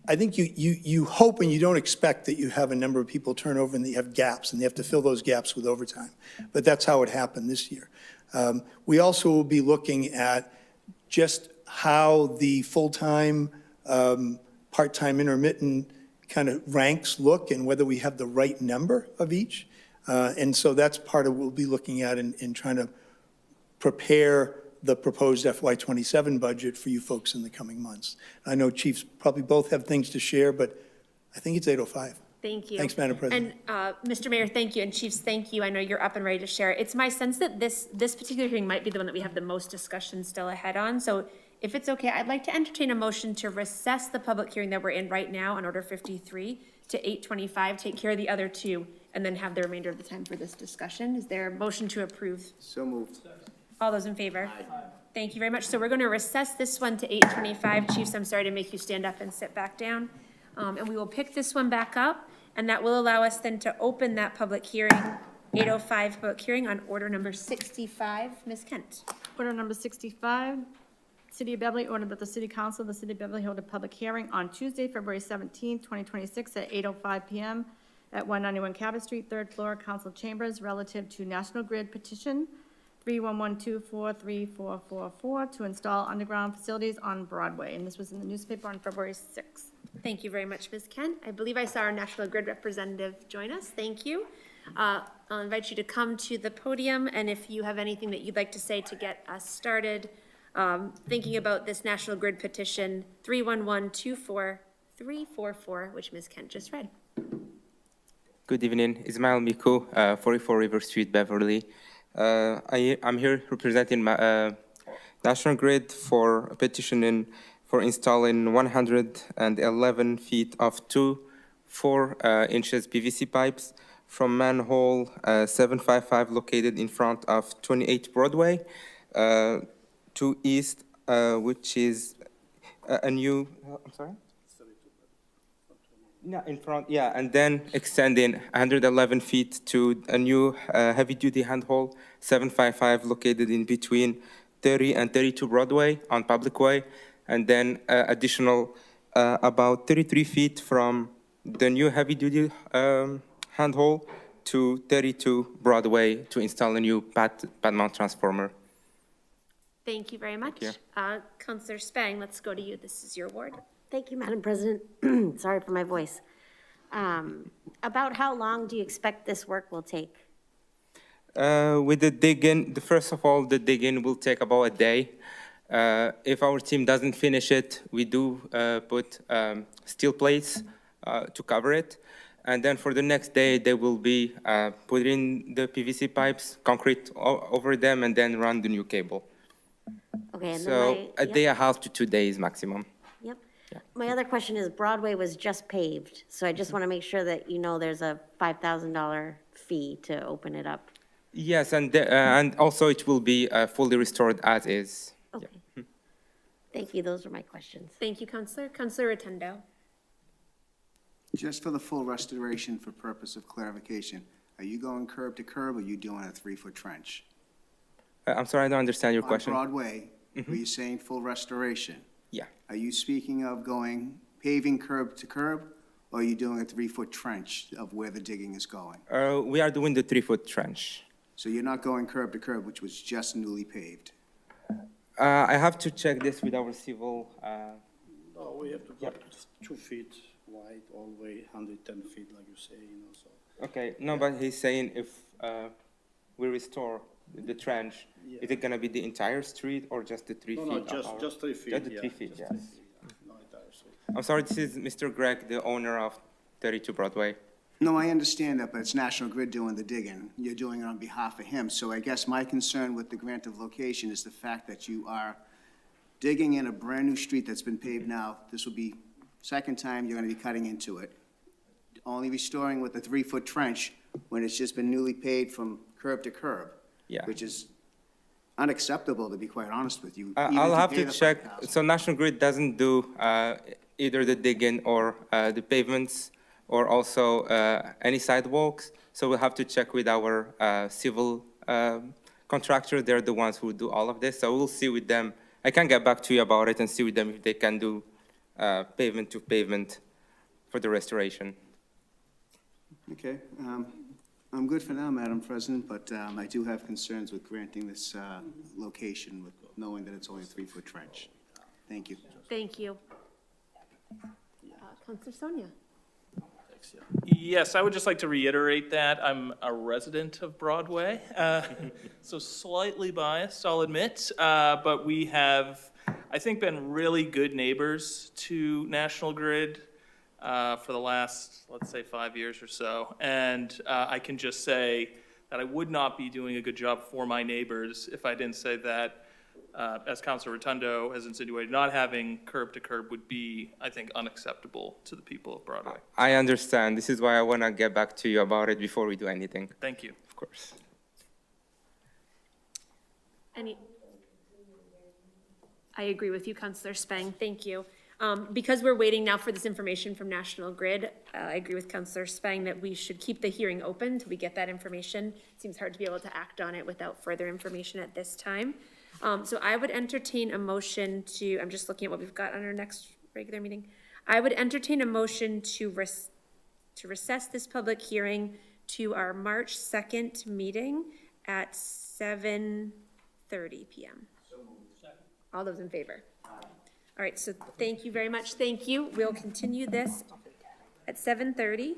I think you hope and you don't expect that you have a number of people turn over and that you have gaps, and they have to fill those gaps with overtime. But that's how it happened this year. We also will be looking at just how the full-time, part-time, intermittent kind of ranks look and whether we have the right number of each. And so that's part of what we'll be looking at in trying to prepare the proposed FY27 budget for you folks in the coming months. I know chiefs probably both have things to share, but I think it's 8:05. Thank you. Thanks, Madam President. And, Mr. Mayor, thank you, and Chiefs, thank you. I know you're up and ready to share. It's my sense that this particular hearing might be the one that we have the most discussion still ahead on. So if it's okay, I'd like to entertain a motion to recess the public hearing that we're in right now on Order 53 to 8:25, take care of the other two, and then have the remainder of the time for this discussion. Is there a motion to approve? So moved. All those in favor? Thank you very much. So we're going to recess this one to 8:25. Chiefs, I'm sorry to make you stand up and sit back down. And we will pick this one back up, and that will allow us then to open that public hearing, 8:05 public hearing on order number 65. Ms. Kent. Order number 65, City of Beverly, order that the City Council of the City of Beverly hold a public hearing on Tuesday, February 17, 2026, at 8:05 p.m. at 191 Cabot Street, 3rd floor, Council Chambers, relative to National Grid Petition 311243444 to install underground facilities on Broadway. And this was in the newspaper on February 6th. Thank you very much, Ms. Kent. I believe I saw our National Grid representative join us. Thank you. I'll invite you to come to the podium, and if you have anything that you'd like to say to get us started, thinking about this National Grid petition 311243444, which Ms. Kent just read. Good evening, Ismail Miku, 44 River Street, Beverly. I'm here representing National Grid for a petition for installing 111 feet of 4 inches PVC pipes from manhole 755 located in front of 28 Broadway to east, which is a new, I'm sorry? No, in front, yeah, and then extending 111 feet to a new heavy-duty handhole 755 located in between 30 and 32 Broadway on Public Way, and then additional about 33 feet from the new heavy-duty handhole to 32 Broadway to install a new pad mount transformer. Thank you very much. Councillor Spang, let's go to you. This is your ward. Thank you, Madam President. Sorry for my voice. About how long do you expect this work will take? With the dig-in, first of all, the dig-in will take about a day. If our team doesn't finish it, we do put steel plates to cover it. And then for the next day, they will be putting the PVC pipes, concrete over them, and then run the new cable. Okay, and So then a day and a half to 2 days maximum. Yep. My other question is Broadway was just paved, so I just want to make sure that you know there's a $5,000 fee to open it up. Yes, and also it will be fully restored as is. Okay. Thank you. Those are my questions. Thank you, Councillor. Councillor Rotundo. Just for the full restoration, for purpose of clarification, are you going curb to curb, or are you doing a 3-foot trench? I'm sorry, I don't understand your question. On Broadway, were you saying full restoration? Yeah. Are you speaking of going paving curb to curb, or are you doing a 3-foot trench of where the digging is going? We are doing the 3-foot trench. So you're not going curb to curb, which was just newly paved? I have to check this with our civil. No, we have to go 2 feet wide, all the way 110 feet, like you say, so. Okay, no, but he's saying if we restore the trench, is it gonna be the entire street or just the 3 feet? No, just 3 feet. Just the 3 feet, just yes. 3 feet, no entire street. I'm sorry, this is Mr. Gregg, the owner of 32 Broadway. No, I understand that, but it's National Grid doing the digging. You're doing it on behalf of him. So I guess my concern with the grant of location is the fact that you are digging in a brand-new street that's been paved now. This will be second time you're gonna be cutting into it. Only restoring with a 3-foot trench when it's just been newly paved from curb to curb. Yeah. Which is unacceptable, to be quite honest with you. I'll have to check. So National Grid doesn't do either the digging or the pavements or also any sidewalks. So we'll have to check with our civil contractor. They're the ones who do all of this. So we'll see with them. I can get back to you about it and see with them if they can do pavement to pavement for the restoration. Okay, I'm good for now, Madam President, but I do have concerns with granting this location with knowing that it's only a 3-foot trench. Thank you. Thank you. Councillor Sonia. Yes, I would just like to reiterate that I'm a resident of Broadway, so slightly biased, I'll admit, but we have, I think, been really good neighbors to National Grid. for the last, let's say, 5 years or so. And I can just say that I would not be doing a good job for my neighbors if I didn't say that, as Councilor Rotundo has insinuated, not having curb to curb would be, I think, unacceptable to the people of Broadway. I understand. This is why I want to get back to you about it before we do anything. Thank you. Of course. I agree with you, Councilor Spang. Thank you. Because we're waiting now for this information from National Grid, I agree with Councilor Spang that we should keep the hearing open till we get that information. It seems hard to be able to act on it without further information at this time. So I would entertain a motion to, I'm just looking at what we've got on our next regular meeting. I would entertain a motion to recess this public hearing to our March 2nd meeting at 7:30 PM. All those in favor? All right, so thank you very much. Thank you. We'll continue this at 7:30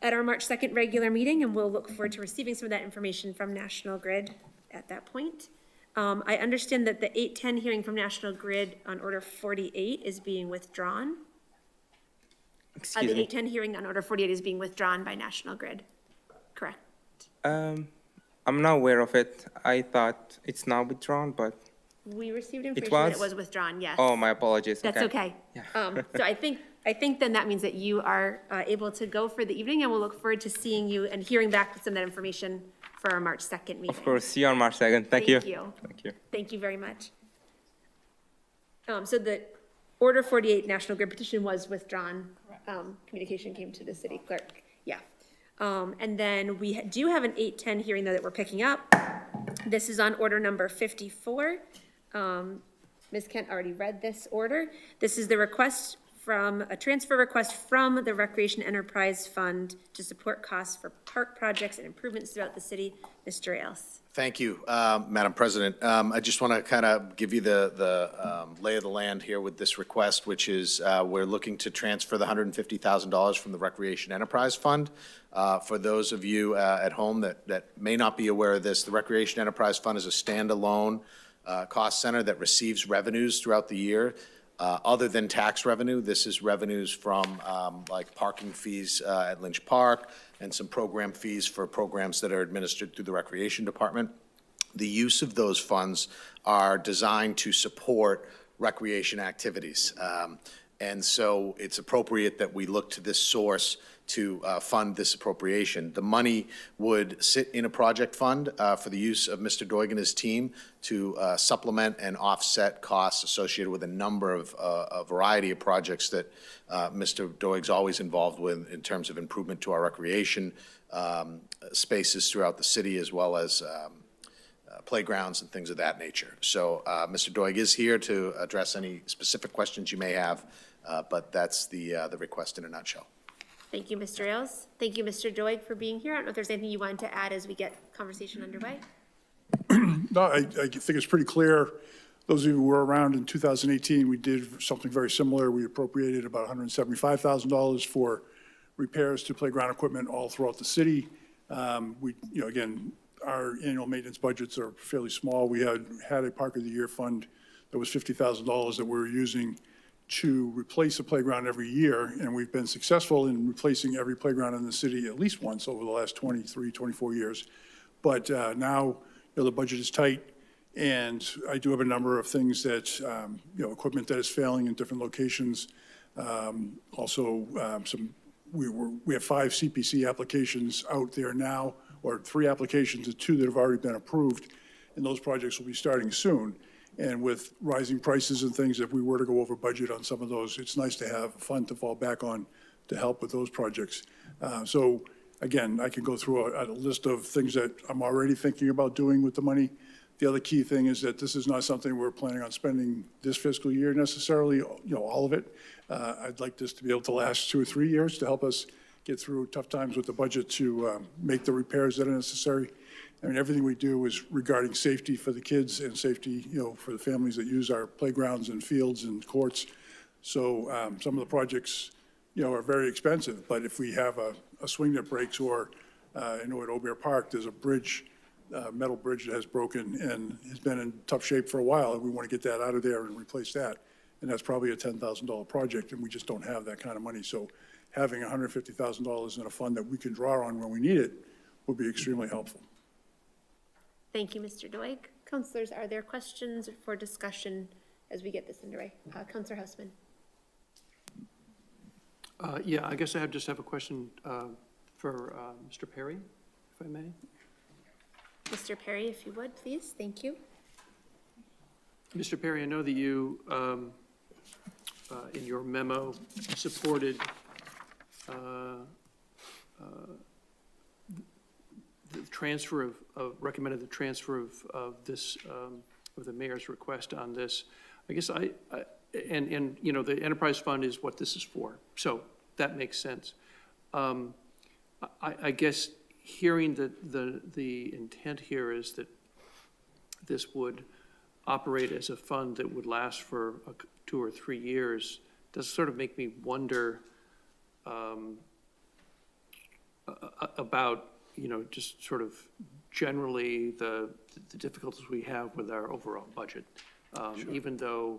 at our March 2nd regular meeting, and we'll look forward to receiving some of that information from National Grid at that point. I understand that the 8:10 hearing from National Grid on Order 48 is being withdrawn. Excuse The me. 8:10 hearing on Order 48 is being withdrawn by National Grid. Correct. I'm not aware of it. I thought it's now withdrawn, but, We received information that it was? was withdrawn, yes. oh, my apologies. That's okay. So I think then that means that you are able to go for the evening, and we'll look forward to seeing you and hearing back some of that information for our March 2nd meeting. Of course, see you on March 2nd. Thank you. Thank you. Thank you very much. So the Order 48 National Grid petition was withdrawn. Communication came to the city clerk, yeah. And then we do have an 8:10 hearing though that we're picking up. This is on order number 54. Ms. Kent already read this order. This is the request from, a transfer request from the Recreation Enterprise Fund to support costs for park projects and improvements throughout the city. Mr. Ailes. Thank you, Madam President. I just want to kind of give you the lay of the land here with this request, which is we're looking to transfer the $150,000 from the Recreation Enterprise Fund. For those of you at home that may not be aware of this, the Recreation Enterprise Fund is a standalone cost center that receives revenues throughout the year. Other than tax revenue, this is revenues from like parking fees at Lynch Park and some program fees for programs that are administered through the Recreation Department. The use of those funds are designed to support recreation activities. And so it's appropriate that we look to this source to fund this appropriation. The money would sit in a project fund for the use of Mr. Doig and his team to supplement and offset costs associated with a number of, a variety of projects that Mr. Doig's always involved with in terms of improvement to our recreation spaces throughout the city, as well as playgrounds and things of that nature. So Mr. Doig is here to address any specific questions you may have, but that's the request in a nutshell. Thank you, Mr. Ailes. Thank you, Mr. Doig, for being here. I don't know if there's anything you wanted to add as we get conversation underway. No, I think it's pretty clear. Those of you who were around in 2018, we did something very similar. We appropriated about $175,000 for repairs to playground equipment all throughout the city. Again, our annual maintenance budgets are fairly small. We had a Park of the Year fund that was $50,000 that we were using to replace a playground every year, and we've been successful in replacing every playground in the city at least once over the last 23, 24 years. But now, the budget is tight, and I do have a number of things that, equipment that is failing in different locations. We have 5 CPC applications out there now, or 3 applications and 2 that have already been approved, and those projects will be starting soon. And with rising prices and things, if we were to go over budget on some of those, it's nice to have a fund to fall back on to help with those projects. So again, I can go through a list of things that I'm already thinking about doing with the money. The other key thing is that this is not something we're planning on spending this fiscal year necessarily, all of it. I'd like this to be able to last 2 or 3 years to help us get through tough times with the budget to make the repairs that are necessary. I mean, everything we do is regarding safety for the kids and safety, for the families that use our playgrounds and fields and courts. So some of the projects, are very expensive, but if we have a swing that breaks, or at Aubert Park, there's a bridge, metal bridge that has broken and has been in tough shape for a while, and we want to get that out of there and replace that. and that's probably a $10,000 project, and we just don't have that kind of money. So having $150,000 in a fund that we can draw on when we need it would be extremely helpful. Thank you, Mr. Doig. Councilors, are there questions for discussion as we get this underway? Councilor Houseman. Yeah, I guess I just have a question for Mr. Perry, if I may. Mr. Perry, if you would, please. Thank you. Mr. Perry, I know that you, in your memo, supported the transfer of, recommended the transfer of this, of the mayor's request on this. I guess and you know, the enterprise fund is what this is for, so that makes sense. I guess hearing that the intent here is that this would operate as a fund that would last for 2 or 3 years does sort of make me wonder about, you know, just sort of generally the difficulties we have with our overall budget. Even though,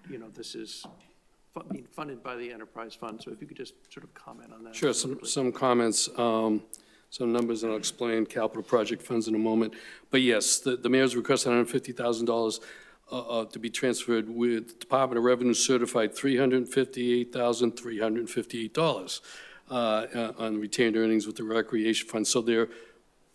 you know, this is being funded by the enterprise fund. So if you could just sort of comment on that. Sure, some comments, some numbers, and I'll explain capital project funds in a moment. But yes, the mayor's requested $150,000 to be transferred with Department of Revenue certified $358,358 on retained earnings with the recreation fund. So they're,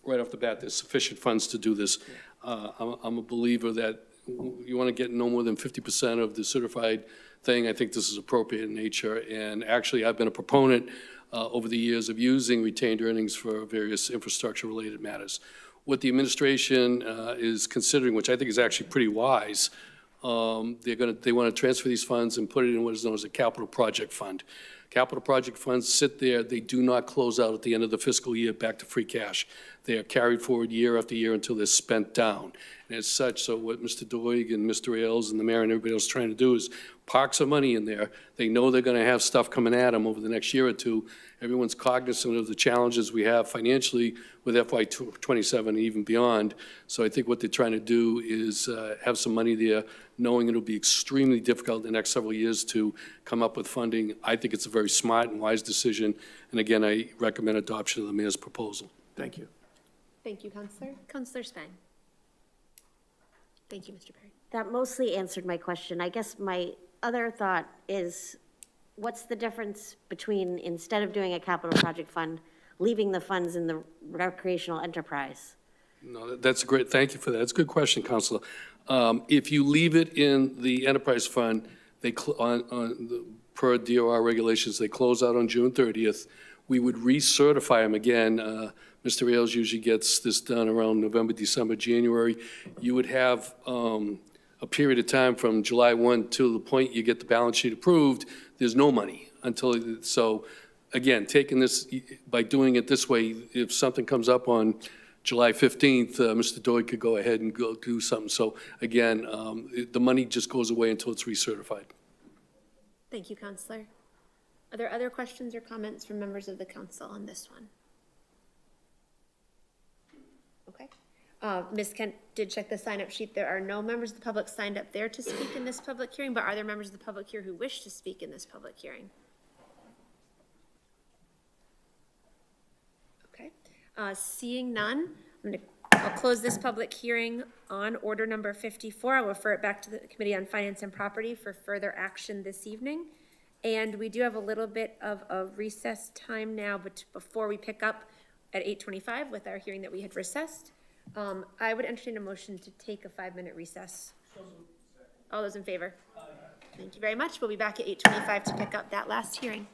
right off the bat, there's sufficient funds to do this. I'm a believer that you want to get no more than 50% of the certified thing. I think this is appropriate in nature. And actually, I've been a proponent over the years of using retained earnings for various infrastructure-related matters. What the administration is considering, which I think is actually pretty wise, they want to transfer these funds and put it in what is known as a capital project fund. Capital project funds sit there. They do not close out at the end of the fiscal year back to free cash. They are carried forward year after year until they're spent down. And as such, so what Mr. Doig and Mr. Ailes and the mayor and everybody else is trying to do is park some money in there. They know they're going to have stuff coming at them over the next year or two. Everyone's cognizant of the challenges we have financially with FY27 and even beyond. So I think what they're trying to do is have some money there, knowing it'll be extremely difficult in the next several years to come up with funding. I think it's a very smart and wise decision. And again, I recommend adoption of the mayor's proposal. Thank you. Thank you, Councilor. Councilor Spang. Thank you, Mr. Perry. That mostly answered my question. I guess my other thought is, what's the difference between, instead of doing a capital project fund, leaving the funds in the recreational enterprise? No, that's great. Thank you for that. That's a good question, Councilor. If you leave it in the enterprise fund, they per DOR regulations, they close out on June 30th. We would recertify them again. Mr. Ailes usually gets this done around November, December, January. You would have a period of time from July 1 to the point you get the balance sheet approved. There's no money until, so again, taking this, by doing it this way, if something comes up on July 15th, Mr. Doig could go ahead and go do something. So again, the money just goes away until it's recertified. Thank you, Councilor. Are there other questions or comments from members of the council on this one? Okay. Ms. Kent did check the sign-up sheet. There are no members of the public signed up there to speak in this public hearing, but are there members of the public here who wish to speak in this public hearing? Okay. Seeing none, I'll close this public hearing on order number 54. I'll refer it back to the Committee on Finance and Property for further action this evening. And we do have a little bit of a recess time now, but before we pick up at 8:25 with our hearing that we had recessed, I would entertain a motion to take a 5-minute recess. All those in favor? Thank you very much. We'll be back at 8:25 to pick up that last hearing.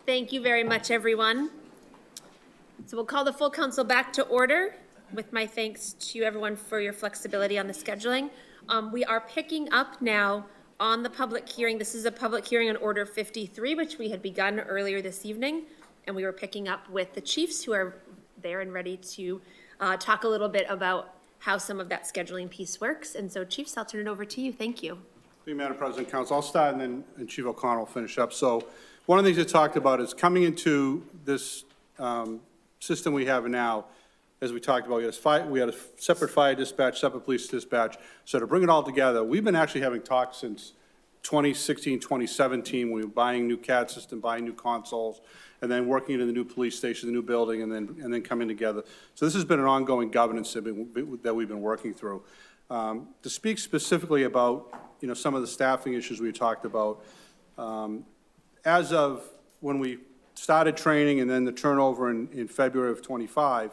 Thank you very much, everyone. So we'll call the full council back to order with my thanks to everyone for your flexibility on the scheduling. We are picking up now on the public hearing. This is a public hearing on Order 53, which we had begun earlier this evening. And we were picking up with the chiefs who are there and ready to talk a little bit about how some of that scheduling piece works. And so, Chiefs, I'll turn it over to you. Thank you. Thank you, Madam President, Council. I'll start and then Chief O'Connell will finish up. So one of the things we talked about is coming into this system we have now, as we talked about, we had a separate fire dispatch, separate police dispatch. So to bring it all together, we've been actually having talks since 2016, 2017, when we were buying new CAD system, buying new consoles, and then working into the new police station, the new building, and then coming together. So this has been an ongoing governance that we've been working through. To speak specifically about, some of the staffing issues we talked about, as of when we started training and then the turnover in February of '25,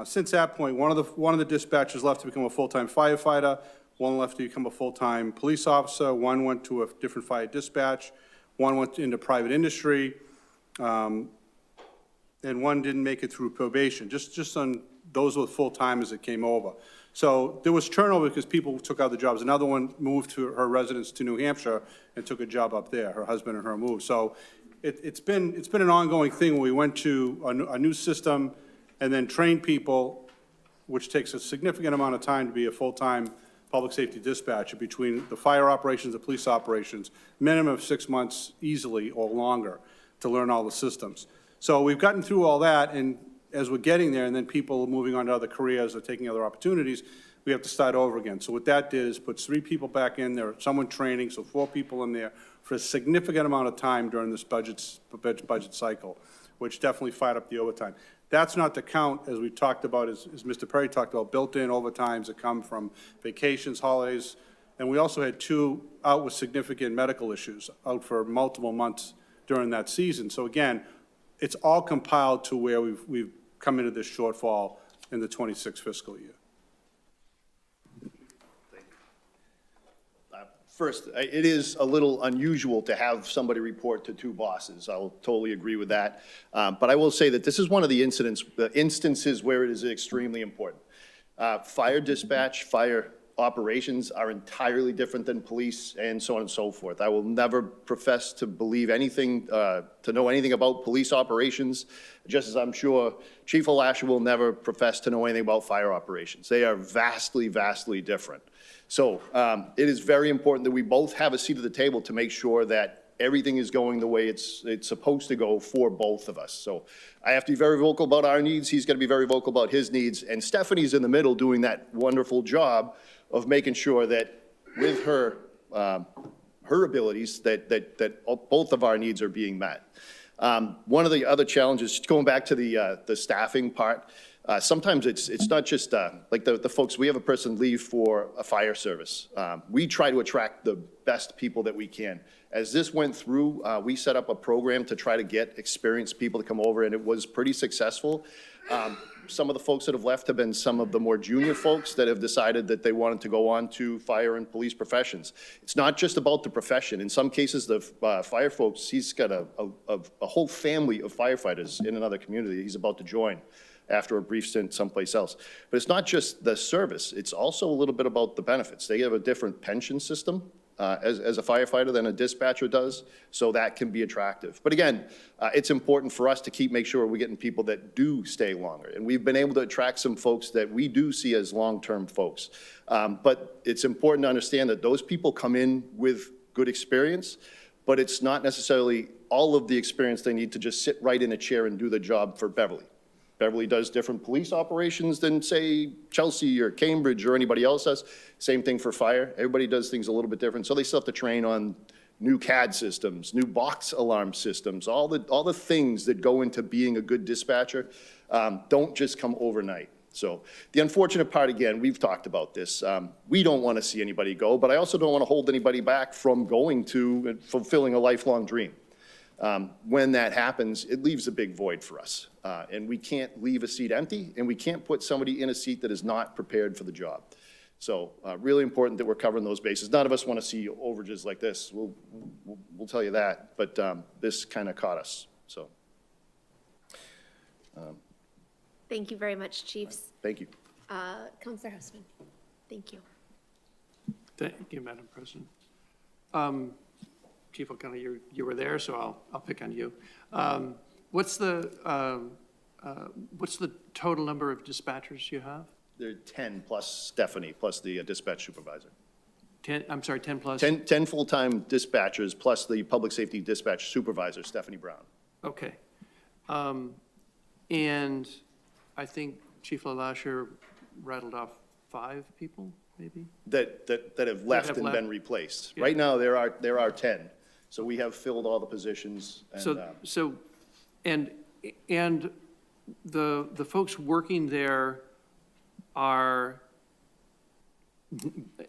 since that point, one of the dispatchers left to become a full-time firefighter, one left to become a full-time police officer, one went to a different fire dispatch, one went into private industry, and one didn't make it through probation, just on those were full-timers that came over. So there was turnover because people took other jobs. Another one moved to her residence to New Hampshire and took a job up there. Her husband and her moved. So it's been an ongoing thing when we went to a new system and then train people, which takes a significant amount of time to be a full-time public safety dispatcher between the fire operations, the police operations, minimum of 6 months easily or longer to learn all the systems. So we've gotten through all that, and as we're getting there, and then people moving on to other careers or taking other opportunities, we have to start over again. So what that did is put 3 people back in there, someone training, so 4 people in there for a significant amount of time during this budget cycle, which definitely fired up the overtime. That's not to count, as we talked about, as Mr. Perry talked about, built-in overtimes that come from vacations, holidays, and we also had 2 out with significant medical issues, out for multiple months during that season. So again, it's all compiled to where we've come into this shortfall in the 26 fiscal year. First, it is a little unusual to have somebody report to 2 bosses. I'll totally agree with that. But I will say that this is one of the instances where it is extremely important. Fire dispatch, fire operations are entirely different than police, and so on and so forth. I will never profess to believe anything, to know anything about police operations, just as I'm sure Chief Alasha will never profess to know anything about fire operations. They are vastly, vastly different. So it is very important that we both have a seat at the table to make sure that everything is going the way it's supposed to go for both of us. So I have to be very vocal about our needs. He's going to be very vocal about his needs. And Stephanie's in the middle doing that wonderful job of making sure that with her abilities that both of our needs are being met. One of the other challenges, going back to the staffing part, sometimes it's not just like the folks, we have a person leave for a fire service. We try to attract the best people that we can. As this went through, we set up a program to try to get experienced people to come over, and it was pretty successful. Some of the folks that have left have been some of the more junior folks that have decided that they wanted to go on to fire and police professions. It's not just about the profession. In some cases, the fire folks, he's got a whole family of firefighters in another community he's about to join after a brief stint someplace else. But it's not just the service, it's also a little bit about the benefits. They have a different pension system as a firefighter than a dispatcher does, so that can be attractive. But again, it's important for us to make sure we're getting people that do stay longer. And we've been able to attract some folks that we do see as long-term folks. But it's important to understand that those people come in with good experience, but it's not necessarily all of the experience they need to just sit right in a chair and do the job for Beverly. Beverly does different police operations than, say, Chelsea or Cambridge or anybody else does. Same thing for fire. Everybody does things a little bit different. So they still have to train on new CAD systems, new box alarm systems, all the things that go into being a good dispatcher don't just come overnight. So the unfortunate part, again, we've talked about this. We don't want to see anybody go, but I also don't want to hold anybody back from going to and fulfilling a lifelong dream. When that happens, it leaves a big void for us. And we can't leave a seat empty, and we can't put somebody in a seat that is not prepared for the job. So really important that we're covering those bases. None of us want to see overages like this. We'll tell you that, but this kind of caught us, so. Thank you very much, Chiefs. Thank you. Counselor Houseman, thank you. Thank you, Madam President. Chief O'Connor, you were there, so I'll pick on you. What's the total number of dispatchers you have? There are 10 plus Stephanie, plus the dispatch supervisor. 10, I'm sorry, 10 plus? 10 full-time dispatchers, plus the public safety dispatch supervisor, Stephanie Brown. Okay. And I think Chief LaLasher rattled off 5 people, maybe? That have left and been replaced. Yeah. Right now, there are 10. So we have filled all the positions. And, And the folks working there are,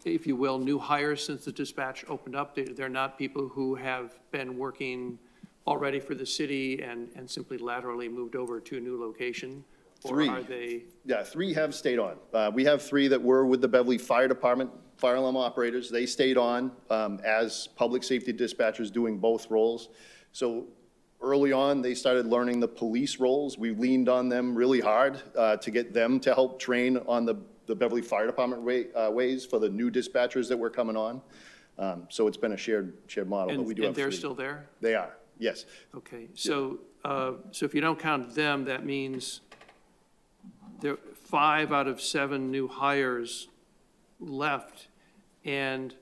if you will, new hires since the dispatch opened up? They're not people who have been working already for the city and simply laterally moved over to a new location? Or are they? Yeah, 3 have stayed on. We have 3 that were with the Beverly Fire Department, fire alarm operators. They stayed on as public safety dispatchers doing both roles. So early on, they started learning the police roles. We leaned on them really hard to get them to help train on the Beverly Fire Department ways for the new dispatchers that were coming on. So it's been a shared model, but we do have 3. And they're still there? They are, yes. Okay, so if you don't count them, that means there 5 out of 7 new hires left. And,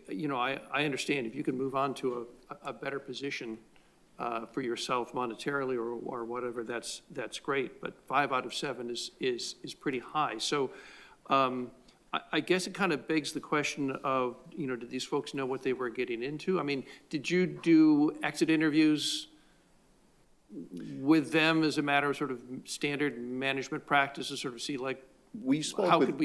you know, I understand if you can move on to a better position for yourself monetarily or whatever, that's great. But 5 out of 7 is pretty high. So I guess it kind of begs the question of, you know, did these folks know what they were getting into? I mean, did you do exit interviews with them as a matter of sort of standard management practices, sort of see like, how could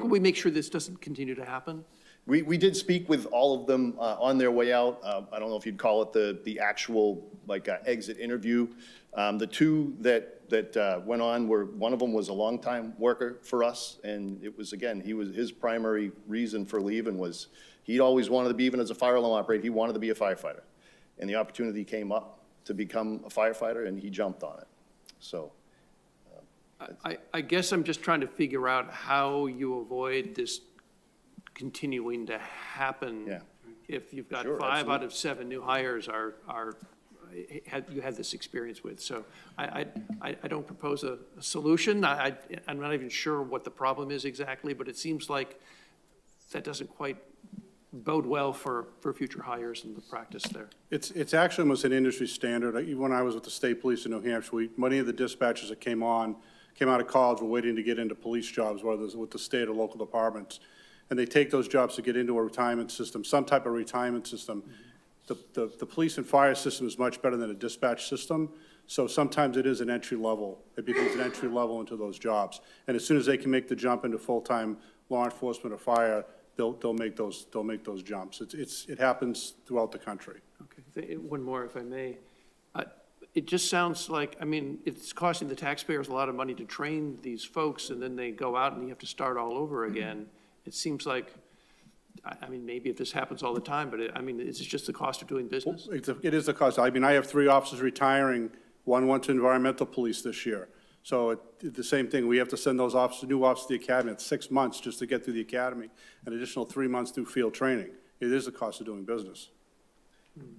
we make sure this doesn't continue to happen? We did speak with all of them on their way out. I don't know if you'd call it the actual like exit interview. The 2 that went on one of them was a longtime worker for us, and it was, again, his primary reason for leaving was he'd always wanted to be, even as a fire alarm operator, he wanted to be a firefighter. And the opportunity came up to become a firefighter, and he jumped on it. So. I guess I'm just trying to figure out how you avoid this continuing to happen. Yeah. If you've got Sure, 5 absolutely. out of 7 new hires you had this experience with. So I don't propose a solution. I'm not even sure what the problem is exactly, but it seems like that doesn't quite bode well for future hires and the practice there. It's actually almost an industry standard. Even when I was with the state police in New Hampshire, many of the dispatchers that came out of college were waiting to get into police jobs, whether it's with the state or local departments. And they take those jobs to get into a retirement system, some type of retirement system. The police and fire system is much better than a dispatch system. So sometimes it is an entry level. It becomes an entry level into those jobs. And as soon as they can make the jump into full-time law enforcement or fire, they'll make those jumps. It happens throughout the country. Okay, one more if I may. It just sounds like, I mean, it's costing the taxpayers a lot of money to train these folks, and then they go out and you have to start all over again. It seems like, I mean, maybe if this happens all the time, but I mean, is it just the cost of doing business? It is the cost. I mean, I have 3 officers retiring. 1 went to environmental police this year. So the same thing, we have to send those new officers to the academy. It's 6 months just to get through the academy, an additional 3 months through field training. It is the cost of doing business.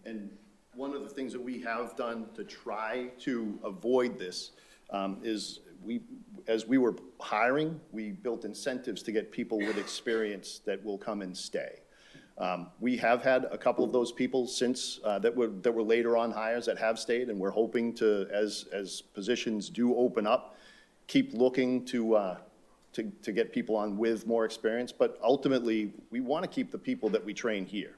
And one of the things that we have done to try to avoid this is as we were hiring, we built incentives to get people with experience that will come and stay. We have had a couple of those people since that were later on hires that have stayed, and we're hoping to, as positions do open up, keep looking to get people on with more experience. But ultimately, we want to keep the people that we train here.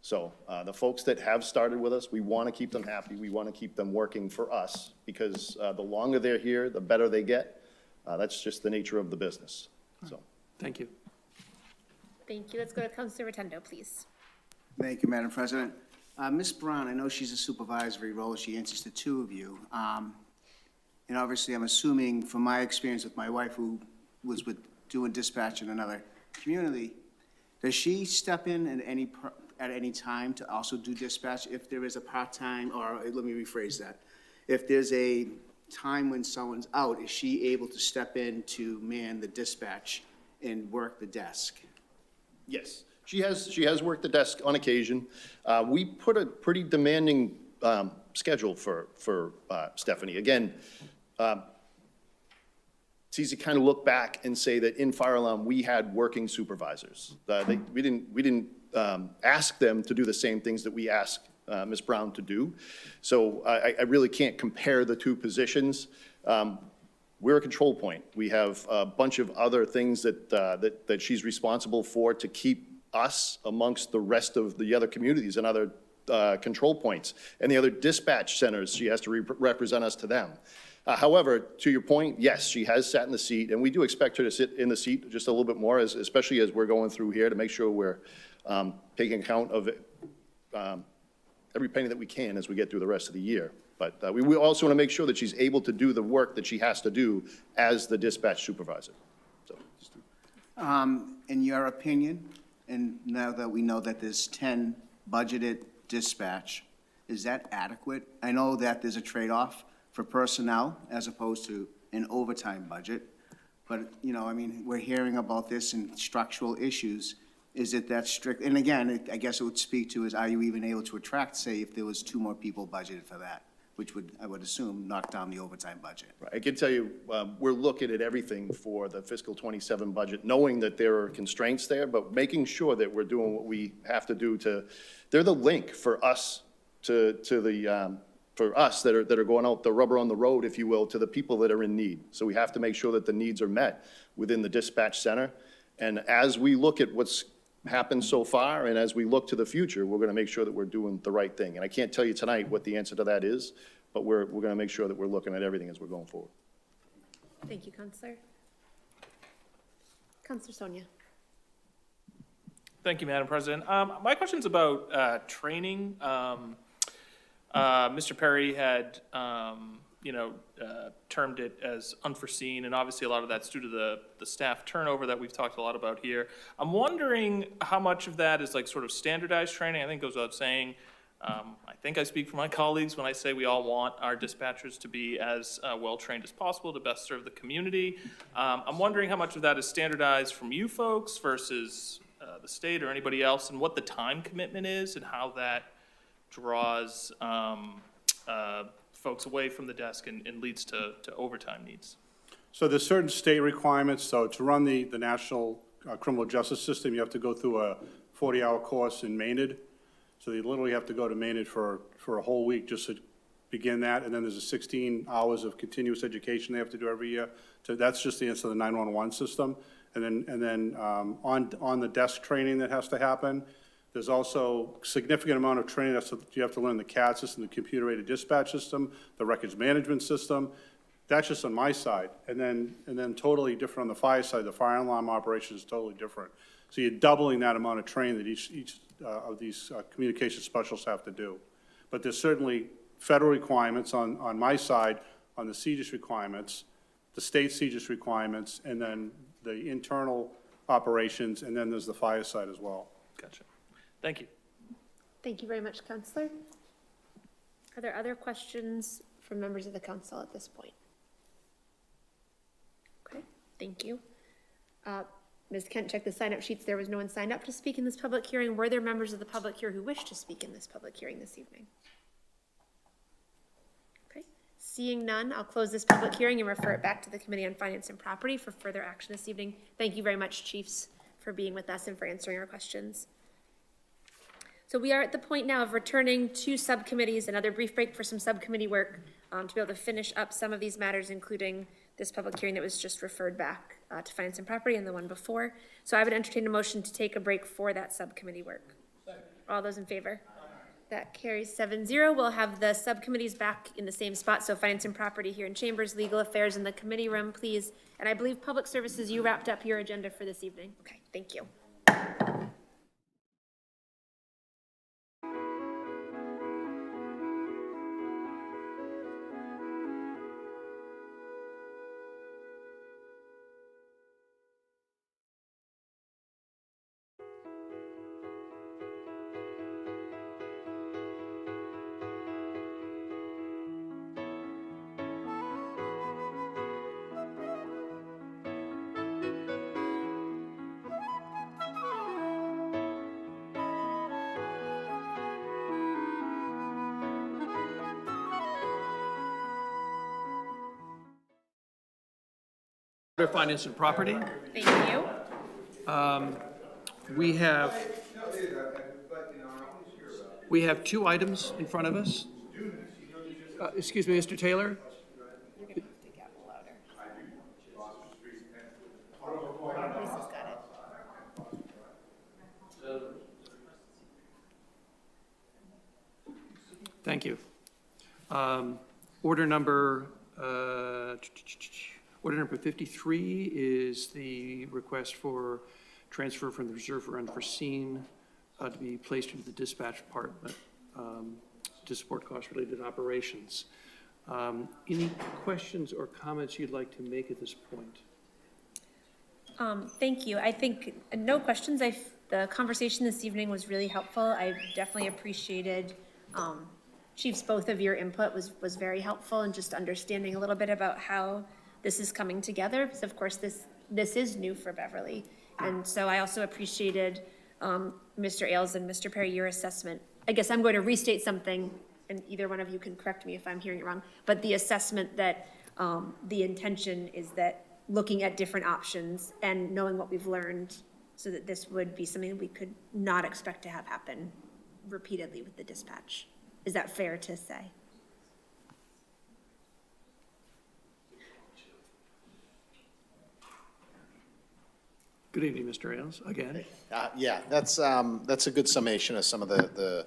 So the folks that have started with us, we want to keep them happy. We want to keep them working for us because the longer they're here, the better they get. That's just the nature of the business. So, thank you. Thank you. Let's go to Councilor Rotundo, please. Thank you, Madam President. Ms. Brown, I know she's a supervisory role. She answers to 2 of you. And obviously, I'm assuming from my experience with my wife, who was with doing dispatch in another community, does she step in at any time to also do dispatch if there is a part-time, or let me rephrase that. If there's a time when someone's out, is she able to step in to man the dispatch and work the desk? Yes, she has worked the desk on occasion. We put a pretty demanding schedule for Stephanie. Again, it's easy to kind of look back and say that in fire alarm, we had working supervisors. We didn't ask them to do the same things that we ask Ms. Brown to do. So I really can't compare the two positions. We're a control point. We have a bunch of other things that she's responsible for to keep us amongst the rest of the other communities and other control points. And the other dispatch centers, she has to represent us to them. However, to your point, yes, she has sat in the seat, and we do expect her to sit in the seat just a little bit more, especially as we're going through here to make sure we're taking account of it, every penny that we can as we get through the rest of the year. But we also want to make sure that she's able to do the work that she has to do as the dispatch supervisor. So, In your opinion, and now that we know that there's 10 budgeted dispatch, is that adequate? I know that there's a trade-off for personnel as opposed to an overtime budget, but, you know, I mean, we're hearing about this and structural issues. Is it that strict? And again, I guess it would speak to is, are you even able to attract, say, if there was 2 more people budgeted for that, which would, I would assume, knock down the overtime budget? I can tell you, we're looking at everything for the fiscal '27 budget, knowing that there are constraints there, but making sure that we're doing what we have to do they're the link for us for us that are going out, the rubber on the road, if you will, to the people that are in need. So we have to make sure that the needs are met within the dispatch center. And as we look at what's happened so far, and as we look to the future, we're going to make sure that we're doing the right thing. And I can't tell you tonight what the answer to that is, but we're going to make sure that we're looking at everything as we're going forward. Thank you, Counselor. Counselor Sonia. Thank you, Madam President. My question's about training. Mr. Perry had, termed it as unforeseen, and obviously a lot of that's due to the staff turnover that we've talked a lot about here. I'm wondering how much of that is like sort of standardized training. I think goes without saying. I think I speak for my colleagues when I say we all want our dispatchers to be as well-trained as possible to best serve the community. I'm wondering how much of that is standardized from you folks versus the state or anybody else, and what the time commitment is and how that draws folks away from the desk and leads to overtime needs. So there's certain state requirements. So to run the national criminal justice system, you have to go through a 40-hour course in Maynard. So you literally have to go to Maynard for a whole week just to begin that. And then there's a 16 hours of continuous education they have to do every year. So that's just the answer to the 911 system. And then on the desk training that has to happen, there's also significant amount of training that you have to learn the CAD system, the computer-aided dispatch system, the records management system. That's just on my side. And then totally different on the fire side. The fire alarm operation is totally different. So you're doubling that amount of training that each of these communication specialists have to do. But there's certainly federal requirements on my side, on the CJIS requirements, the state CJIS requirements, and then the internal operations, and then there's the fire side as well. Gotcha. Thank you. Thank you very much, Counselor. Are there other questions from members of the council at this point? Okay, thank you. Ms. Kent, check the sign-up sheets. There was no one signed up to speak in this public hearing. Were there members of the public here who wish to speak in this public hearing this evening? Okay, seeing none, I'll close this public hearing and refer it back to the Committee on Finance and Property for further action this evening. Thank you very much, Chiefs, for being with us and for answering our questions. So we are at the point now of returning to subcommittees, another brief break for some subcommittee work to be able to finish up some of these matters, including this public hearing that was just referred back to Finance and Property and the one before. So I would entertain a motion to take a break for that subcommittee work. All those in favor? That carries 7-0. We'll have the subcommittees back in the same spot. So Finance and Property here in Chambers, Legal Affairs in the committee room, please. And I believe Public Services, you wrapped up your agenda for this evening. Okay, thank you. Finance and Property. Thank you. We have two items in front of us. Excuse me, Mr. Taylor? Thank you. Order number 53 is the request for transfer from the reserve for unforeseen to be placed into the dispatch department to support cost-related operations. Any questions or comments you'd like to make at this point? Thank you. I think no questions. The conversation this evening was really helpful. I definitely appreciated Chiefs, both of your input was very helpful, and just understanding a little bit about how this is coming together, because of course this is new for Beverly. And so I also appreciated Mr. Ailes and Mr. Perry, your assessment. I guess I'm going to restate something, and either one of you can correct me if I'm hearing it wrong, but the assessment that the intention is that looking at different options and knowing what we've learned, so that this would be something we could not expect to have happen repeatedly with the dispatch. Is that fair to say? Good evening, Mr. Ailes, again. Yeah, that's a good summation of some of the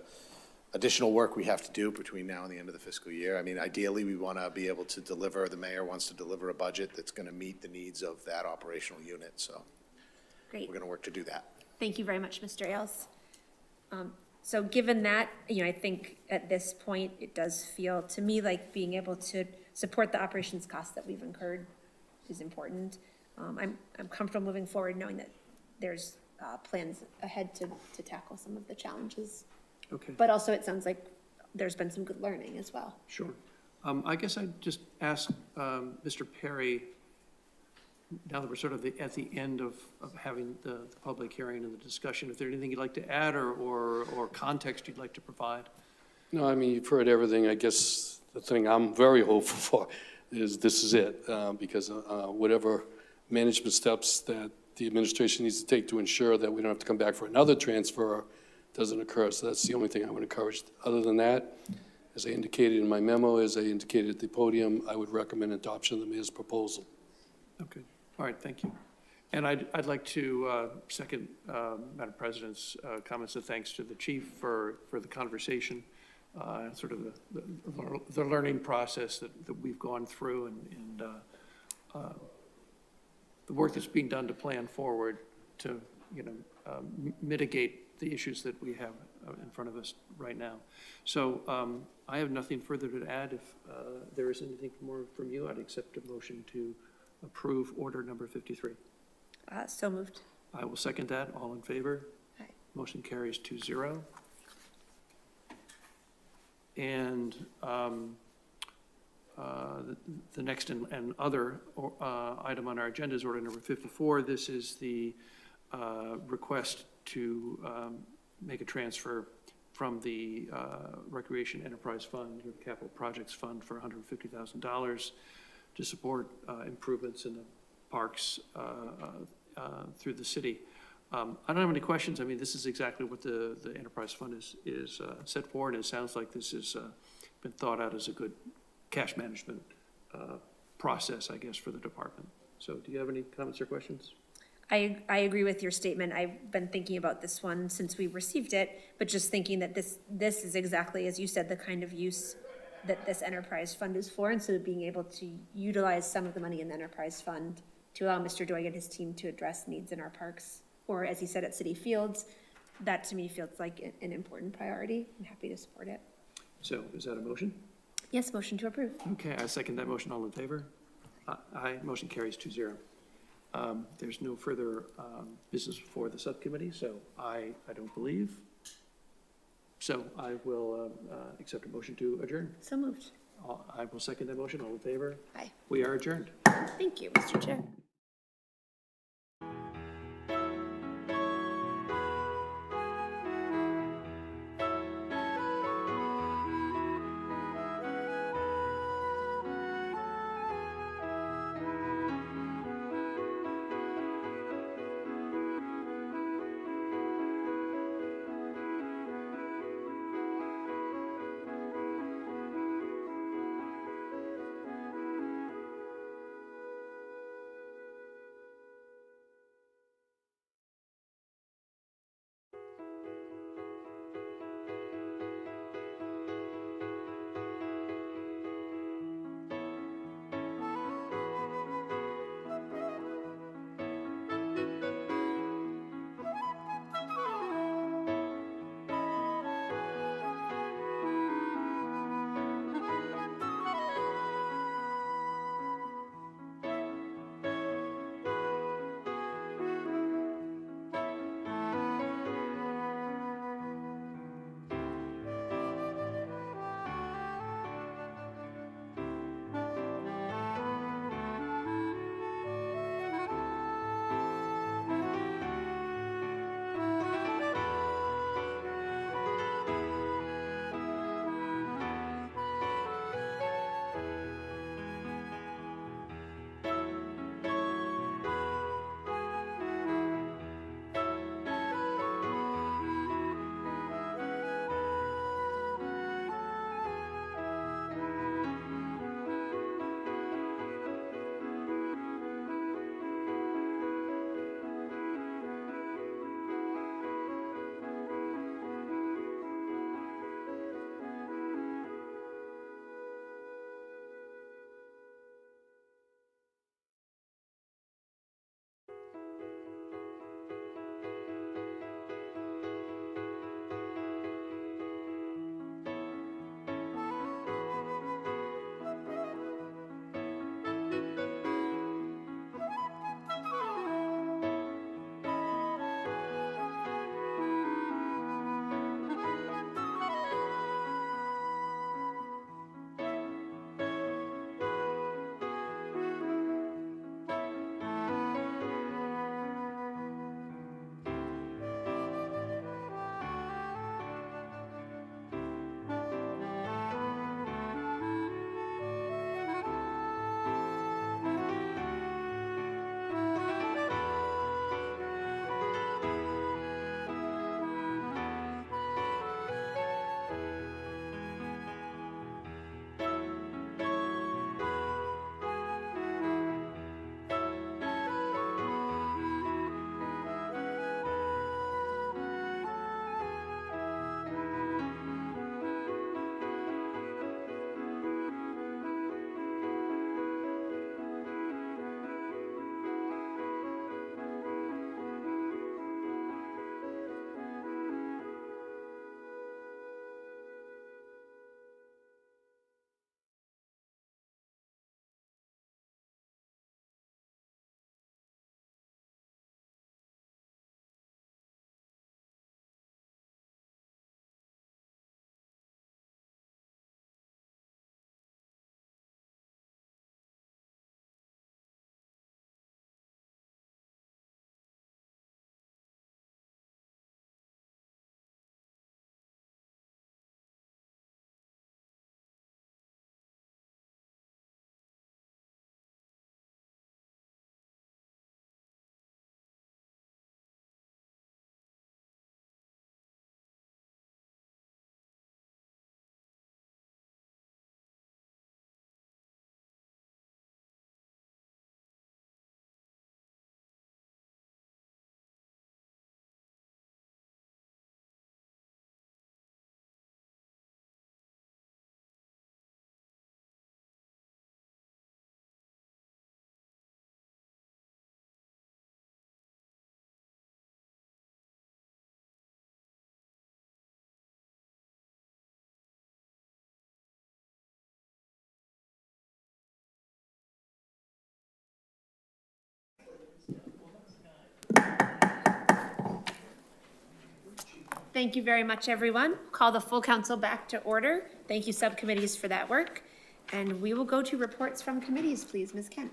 additional work we have to do between now and the end of the fiscal year. I mean, ideally, we want to be able to deliver, the mayor wants to deliver a budget that's going to meet the needs of that operational unit, so Great. we're going to work to do that. Thank you very much, Mr. Ailes. So given that, I think at this point, it does feel to me like being able to support the operations costs that we've incurred is important. I'm comfortable moving forward knowing that there's plans ahead to tackle some of the challenges. Okay. But also it sounds like there's been some good learning as well. Sure. I guess I'd just ask Mr. Perry, now that we're sort of at the end of having the public hearing and the discussion, if there's anything you'd like to add or context you'd like to provide? No, I mean, you've heard everything. I guess the thing I'm very hopeful for is this is it, because whatever management steps that the administration needs to take to ensure that we don't have to come back for another transfer doesn't occur. So that's the only thing I would encourage. Other than that, as I indicated in my memo, as I indicated at the podium, I would recommend adoption of the mayor's proposal. Okay. All right, thank you. And I'd like to second Madam President's comments of thanks to the chief for the conversation, sort of the learning process that we've gone through, and the work that's being done to plan forward to mitigate the issues that we have in front of us right now. So I have nothing further to add. If there is anything more from you, I'd accept a motion to approve order number 53. So moved. I will second that. All in favor? Aye. Motion carries 2-0. And the next and other item on our agenda is order number 54. This is the request to make a transfer from the Recreation Enterprise Fund to the Capital Projects Fund for $150,000 to support improvements in the parks through the city. I don't have any questions. I mean, this is exactly what the Enterprise Fund is set for, and it sounds like this has been thought out as a good cash management process, I guess, for the department. So do you have any comments or questions? I agree with your statement. I've been thinking about this one since we received it, but just thinking that this is exactly, as you said, the kind of use that this enterprise fund is for, and so being able to utilize some of the money in the enterprise fund to allow Mr. Doig and his team to address needs in our parks, or as he said, at City Fields, that to me feels like an important priority. I'm happy to support it. So is that a motion? Yes, motion to approve. Okay, I second that motion. All in favor? Aye. Motion carries 2-0. There's no further business before the subcommittee, so I don't believe. So I will accept a motion to adjourn. So moved. I will second that motion. All in favor? Aye. We are adjourned. Thank you, Mr. Chair. Thank you very much, everyone. Call the full council back to order. Thank you, subcommittees, for that work. And we will go to reports from committees, please. Ms. Kent.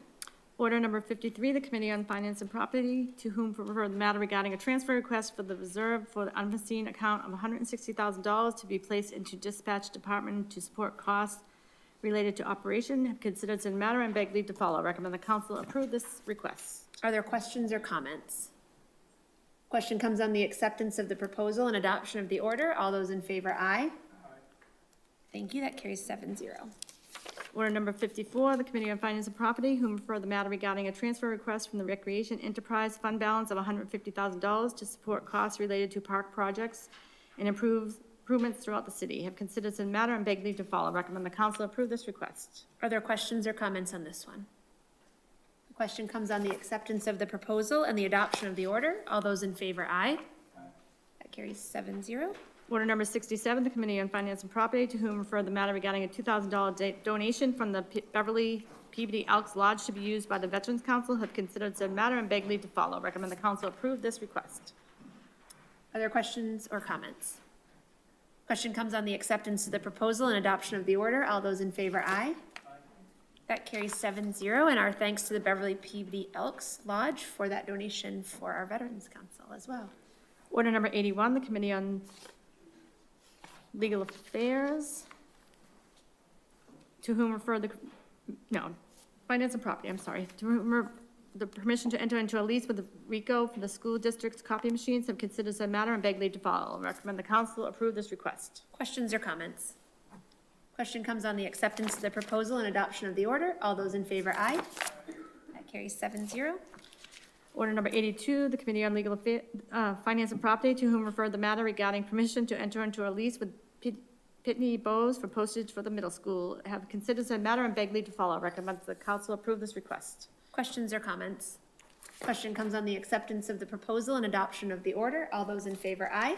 Order number 53, the Committee on Finance and Property, to whom for the matter regarding a transfer request for the reserve for the unforeseen account of $160,000 to be placed into dispatch department to support costs related to operation, have considered said matter and beg leave to follow. Recommend the council approve this request. Are there questions or comments? Question comes on the acceptance of the proposal and adoption of the order. All those in favor, aye. Thank you. That carries 7-0. Order number 54, the Committee on Finance and Property, whom refer the matter regarding a transfer request from the Recreation Enterprise Fund balance of $150,000 to support costs related to park projects and improvements throughout the city. Have considered said matter and beg leave to follow. Recommend the council approve this request. Are there questions or comments on this one? The question comes on the acceptance of the proposal and the adoption of the order. All those in favor, aye. That carries 7-0. Order number 67, the Committee on Finance and Property, to whom refer the matter regarding a $2,000 donation from the Beverly Peabody Elks Lodge to be used by the Veterans Council, have considered said matter and beg leave to follow. Recommend the council approve this request. Are there questions or comments? Question comes on the acceptance of the proposal and adoption of the order. All those in favor, aye. That carries 7-0, and our thanks to the Beverly Peabody Elks Lodge for that donation for our Veterans Council as well. Order number 81, the Committee on Legal Affairs, to whom refer Finance and Property, I'm sorry, to whom the permission to enter into a lease with the RICO for the school district's copy machines, have considered said matter and beg leave to follow. Recommend the council approve this request. Questions or comments? Question comes on the acceptance of the proposal and adoption of the order. All those in favor, aye. That carries 7-0. Order number 82, the Committee on Legal Affairs, Finance and Property, to whom refer the matter regarding permission to enter into a lease with Pitney Bowes for postage for the middle school, have considered said matter and beg leave to follow. Recommend the council approve this request. Questions or comments? Question comes on the acceptance of the proposal and adoption of the order. All those in favor, aye.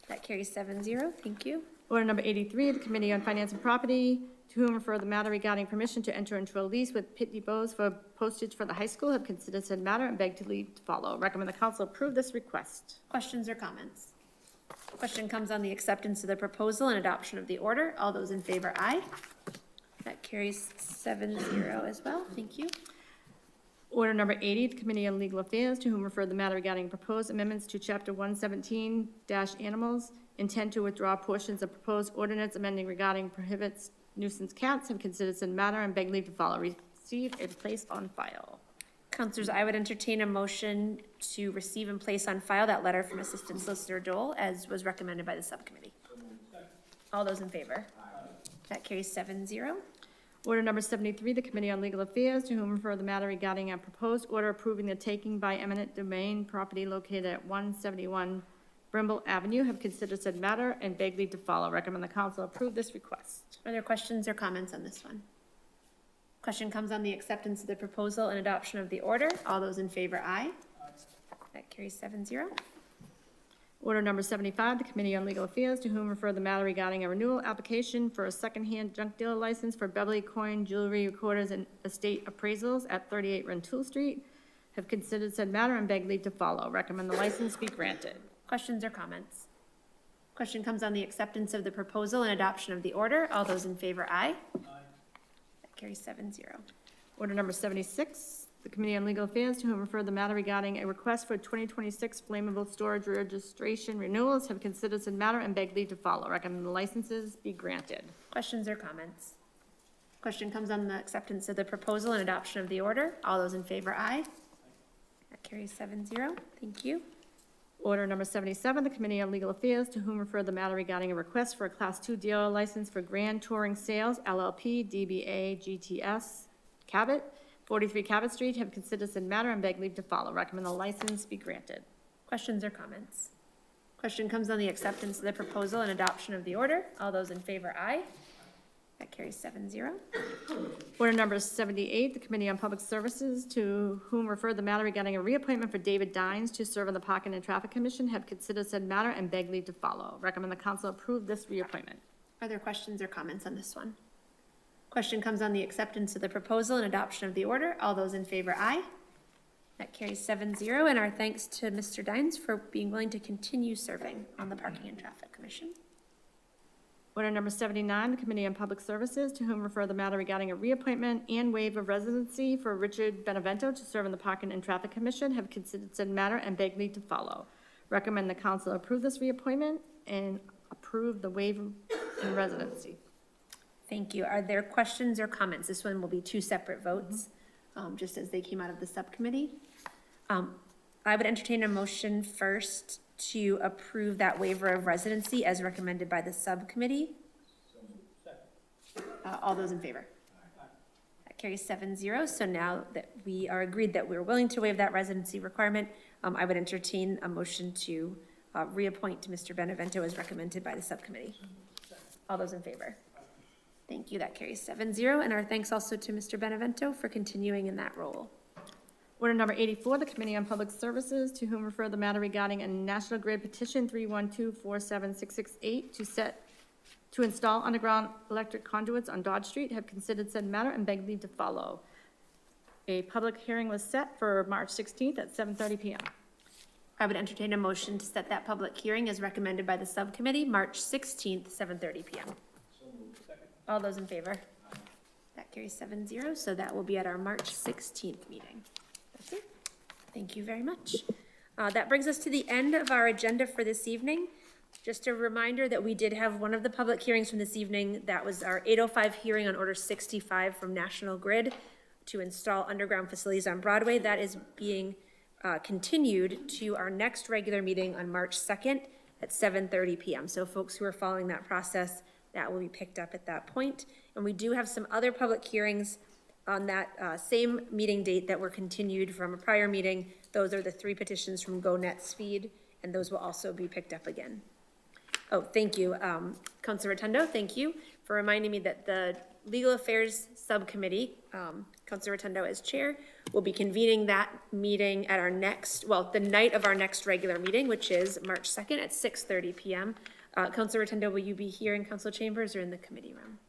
That carries 7-0. Thank you. Order number 83, the Committee on Finance and Property, to whom refer the matter regarding permission to enter into a lease with Pitney Bowes for postage for the high school, have considered said matter and beg to leave to follow. Recommend the council approve this request. Questions or comments? Question comes on the acceptance of the proposal and adoption of the order. All those in favor, aye. That carries 7-0 as well. Thank you. Order number 80, the Committee on Legal Affairs, to whom refer the matter regarding proposed amendments to Chapter 117-Animals, intend to withdraw portions of proposed ordinance amending regarding prohibits nuisance cats, have considered said matter and beg leave to follow. Receive and place on file. Councilors, I would entertain a motion to receive and place on file that letter from Assistant Solicitor Dole as was recommended by the subcommittee. All those in favor? That carries 7-0. Order number 73, the Committee on Legal Affairs, to whom refer the matter regarding a proposed order approving the taking by eminent domain property located at 171 Brimble Avenue, have considered said matter and beg leave to follow. Recommend the council approve this request. Are there questions or comments on this one? Question comes on the acceptance of the proposal and adoption of the order. All those in favor, aye. That carries 7-0. Order number 75, the Committee on Legal Affairs, to whom refer the matter regarding a renewal application for a secondhand junk dealer license for Beverly Coin Jewelry Recorders and Estate Appraisals at 38 Rentoul Street, have considered said matter and beg leave to follow. Recommend the license be granted. Questions or comments? Question comes on the acceptance of the proposal and adoption of the order. All those in favor, aye. That carries 7-0. Order number 76, the Committee on Legal Affairs, to whom refer the matter regarding a request for 2026 flammable storage registration renewals, have considered said matter and beg leave to follow. Recommend the licenses be granted. Questions or comments? Question comes on the acceptance of the proposal and adoption of the order. All those in favor, aye. That carries 7-0. Thank you. Order number 77, the Committee on Legal Affairs, to whom refer the matter regarding a request for a Class 2 dealer license for Grand Touring Sales, LLP, DBA GTS Cabot, 43 Cabot Street, have considered said matter and beg leave to follow. Recommend the license be granted. Questions or comments? Question comes on the acceptance of the proposal and adoption of the order. All those in favor, aye. That carries 7-0. Order number 78, the Committee on Public Services, to whom refer the matter regarding a reappointment for David Dines to serve on the Parking and Traffic Commission, have considered said matter and beg leave to follow. Recommend the council approve this reappointment. Are there questions or comments on this one? Question comes on the acceptance of the proposal and adoption of the order. All those in favor, aye. That carries 7-0, and our thanks to Mr. Dines for being willing to continue serving on the Parking and Traffic Commission. Order number 79, the Committee on Public Services, to whom refer the matter regarding a reappointment and waive of residency for Richard Benevento to serve on the Parking and Traffic Commission, have considered said matter and beg leave to follow. Recommend the council approve this reappointment and approve the waiver in residency. Thank you. Are there questions or comments? This one will be two separate votes, just as they came out of the subcommittee. I would entertain a motion first to approve that waiver of residency as recommended by the subcommittee. All those in favor? That carries 7-0. So now that we are agreed that we're willing to waive that residency requirement, I would entertain a motion to reappoint to Mr. Benevento as recommended by the subcommittee. All those in favor? Thank you. That carries 7-0. And our thanks also to Mr. Benevento for continuing in that role. Order number 84, the Committee on Public Services, to whom refer the matter regarding a National Grid Petition 312-47668 to install underground electric conduits on Dodge Street, have considered said matter and beg leave to follow. A public hearing was set for March 16th at 7:30 p.m. I would entertain a motion to set that public hearing as recommended by the subcommittee, March 16th, 7:30 p.m. All those in favor? That carries 7-0, so that will be at our March 16th meeting. That's it. Thank you very much. That brings us to the end of our agenda for this evening. Just a reminder that we did have one of the public hearings from this evening. That was our 8:05 hearing on Order 65 from National Grid to install underground facilities on Broadway. That is being continued to our next regular meeting on March 2nd at 7:30 p.m. So folks who are following that process, that will be picked up at that point. And we do have some other public hearings on that same meeting date that were continued from a prior meeting. Those are the 3 petitions from Go Net Speed, and those will also be picked up again. Oh, thank you, Councilor Rotundo, thank you for reminding me that the Legal Affairs Subcommittee, Councilor Rotundo as chair, will be convening that meeting at our next, well, the night of our next regular meeting, which is March 2nd at 6:30 p.m. Councilor Rotundo, will you be here in council chambers or in the committee room?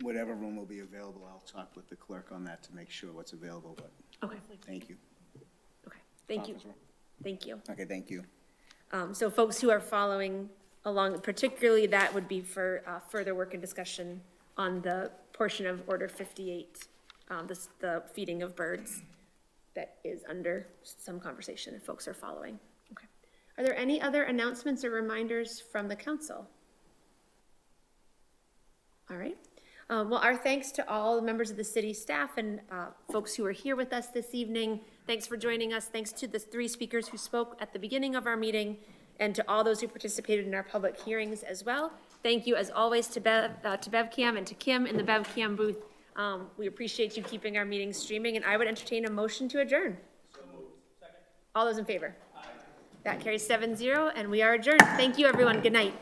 Whatever room will be available, I'll talk with the clerk on that to make sure what's available, but Okay. thank you. Okay, thank you. Thank you. Okay, thank you. So folks who are following along, particularly that would be for further work and discussion on the portion of Order 58, the feeding of birds that is under some conversation if folks are following. Okay. Are there any other announcements or reminders from the council? All right. Well, our thanks to all the members of the city staff and folks who are here with us this evening. Thanks for joining us. Thanks to the 3 speakers who spoke at the beginning of our meeting and to all those who participated in our public hearings as well. Thank you, as always, to BevCam and to Kim in the BevCam booth. We appreciate you keeping our meetings streaming, and I would entertain a motion to adjourn. So moved. Second. All those in favor? Aye. That carries 7-0, and we are adjourned. Thank you, everyone. Good night.